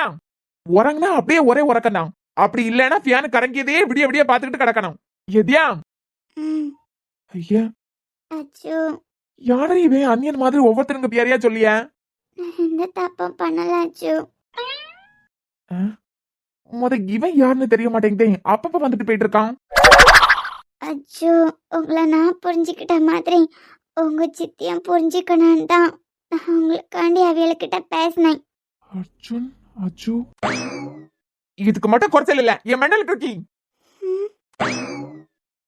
உறங்குனா அப்படியே ஒரே உறக்கணும். அப்படி இல்லைன்னா ஃபேன் கரங்கியதே விடிய விடிய பாத்துக்கிட்டு கிடக்கணும். எதியா ஐயா யாரா இவன் அந்நியன் மாதிரி ஒவ்வொருத்தருங்க பேரையா சொல்லிய? இந்த தப்பம் பண்ணலாச்சு. இவன் யாருன்னு தெரிய மாட்டேங்குதே. அப்பப்ப வந்துட்டு போயிட்டு இருக்கான். அச்சோ உங்களை நான் புரிஞ்சுக்கிட்ட மாதிரி உங்க சித்தியம் புரிஞ்சுக்கணும் தான் உங்களுக்காண்டி அவியல்கிட்ட பேசினேன். அர்ஜுன் அச்சோ, இதுக்கு மட்டும் குறைச்சல் இல்ல என் மெண்டல் இருக்கி.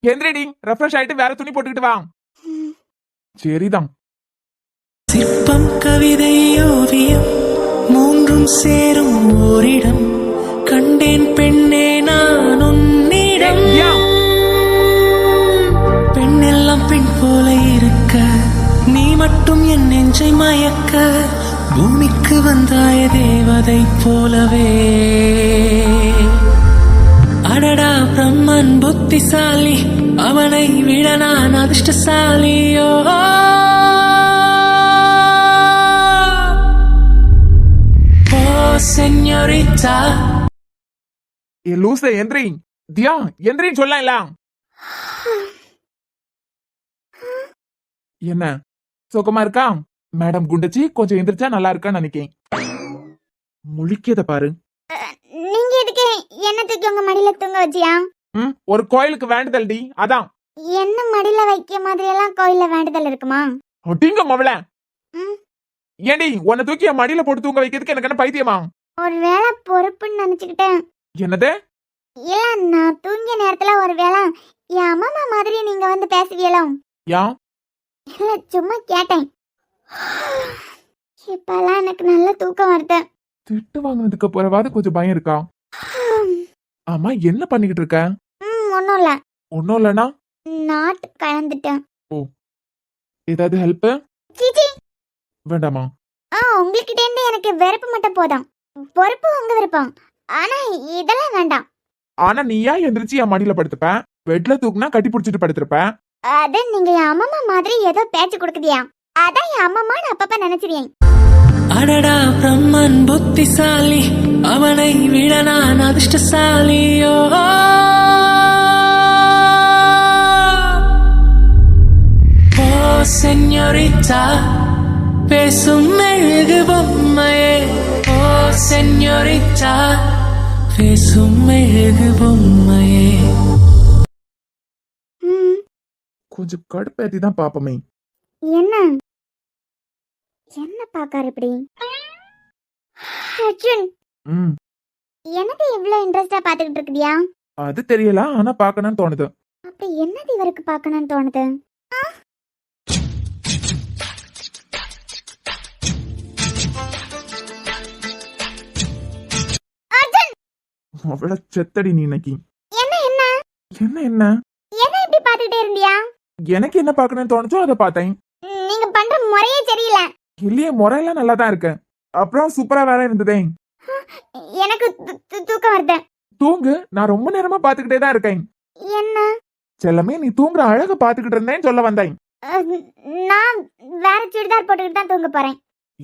எந்திரடி, ரெஃப்ரெஷ் ஆயிட்டு வேற துணி போட்டுக்கிட்டு வா. சரிதான். சிற்பம் கவிதை ஓவியம் மூன்றும் சேரும் ஓரிடம் கண்டேன் பெண்ணே நான் உன்னிடம். பெண்ணெல்லாம் பெண் போல இருக்க நீ மட்டும் என் நெஞ்சை மயக்க பூமிக்கு வந்தாய தேவதை போலவே. அடடா பிரம்மன் புத்திசாலி அவனை விட நான் அதிர்ஷ்டசாலியோ. ஓ செஞோரிட்டா. ஏ லூசே, எந்திரி. தியா, எந்திரின்னு சொல்லலாம். என்ன சுகமா இருக்கா? மேடம் குண்டச்சி கொஞ்சம் எந்திரிச்சா நல்லா இருக்கான்னு நினைக்கேன். முழிக்கத பாரு. நீங்க எதுக்கு என்ன தூக்கி உங்க மடியில தூங்க வச்சியா? ஒரு கோயிலுக்கு வேண்டுதல்டி, அதான். என்ன மடியில வைக்க மாதிரி எல்லாம் கோயில்ல வேண்டுதல் இருக்குமா? ஒட்டிங்க மவள. ம். ஏண்டி உன்னை தூக்கி என் மடியில போட்டு தூங்க வைக்கிறதுக்கு எனக்கு என்ன பைத்தியமா? ஒருவேளை பொறுப்புன்னு நினைச்சுக்கிட்டேன். என்னது? இல்ல, நான் தூங்கிய நேரத்துல ஒருவேளை என் அம்மா மாதிரி நீங்க வந்து பேசுவீங்களோ? யா இல்ல, சும்மா கேட்டேன். இப்பெல்லாம் எனக்கு நல்ல தூக்கம் வருது. திட்டு வாங்கினதுக்கு பிறவாது கொஞ்சம் பயம் இருக்கா? ஆமா, என்ன பண்ணிக்கிட்டு இருக்க? ஒன்னும் இல்ல. ஒன்னும் இல்லனா நாட்டு கலந்துட்டேன். ஏதாவது ஹெல்ப்? சீச்சி, வேண்டாமா? உங்ககிட்ட இருந்து எனக்கு வெறுப்பு மட்டும் போதும். பொறுப்பு உங்க விருப்பம், ஆனா இதெல்லாம் வேண்டாம். ஆனா நீயா எந்திரிச்சு என் மடியில படுத்துப்ப, பெட்ல தூக்குனா கட்டி புடிச்சிட்டு படுத்திருப்ப. அது நீங்க என் அம்மா மாதிரி ஏதோ பேச்சு கொடுக்குதியா, அதான் என் அம்மான்னு அப்பப்ப நினைச்சிருவேன். அடடா பிரம்மன் புத்திசாலி அவனை விட நான் அதிர்ஷ்டசாலியோ. ஓ செஞோரிட்டா பேசும் மெழுகு பொம்மையே. ஓ செஞோரிட்டா பேசும் மெழுகு பொம்மையே. கொஞ்சம் கடுப்பேத்தி தான் பாப்பமே. என்ன என்ன பாக்காரு இப்படி? அர்ஜுன், என்னது இவ்வளவு இன்ட்ரெஸ்டா பாத்துக்கிட்டு இருக்குதியா? அது தெரியல, ஆனா பாக்கணும்னு தோணுது. அப்படி என்னது இவருக்கு பாக்கணும்னு தோணுது? அர்ஜுன், அவள செத்தடி நீ இன்னைக்கு. என்ன என்ன என்ன என்ன என்ன இப்படி பாத்துக்கிட்டே இருந்தியா? எனக்கு என்ன பாக்கணும்னு தோணுச்சோ அதை பார்த்தேன். நீங்க பண்ற முறையே சரியில்லை. இல்லையே, முறையெல்லாம் நல்லா தான் இருக்கு. அப்புறம் சூப்பரா வேற இருந்ததே. எனக்கு தூக்கம் வருது. தூங்கு, நான் ரொம்ப நேரமா பாத்துக்கிட்டே தான் இருக்கேன். என்ன செல்லமே, நீ தூங்குற அழக பாத்துக்கிட்டு இருந்தேன்னு சொல்ல வந்தேன். நான் வேற சுடிதார் போட்டுக்கிட்டு தான் தூங்க போறேன்.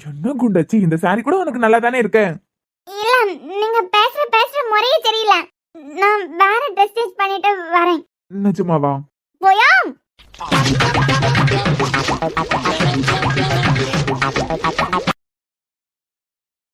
என்ன குண்டச்சி, இந்த சாரி கூட உனக்கு நல்லா தானே இருக்கு. இல்ல, நீங்க பேசுற முறையே சரியில்லை. நான் வேற ட்ரெஸ் சேஞ்ச் பண்ணிட்டு வரேன். நிஜமாவா? போயா.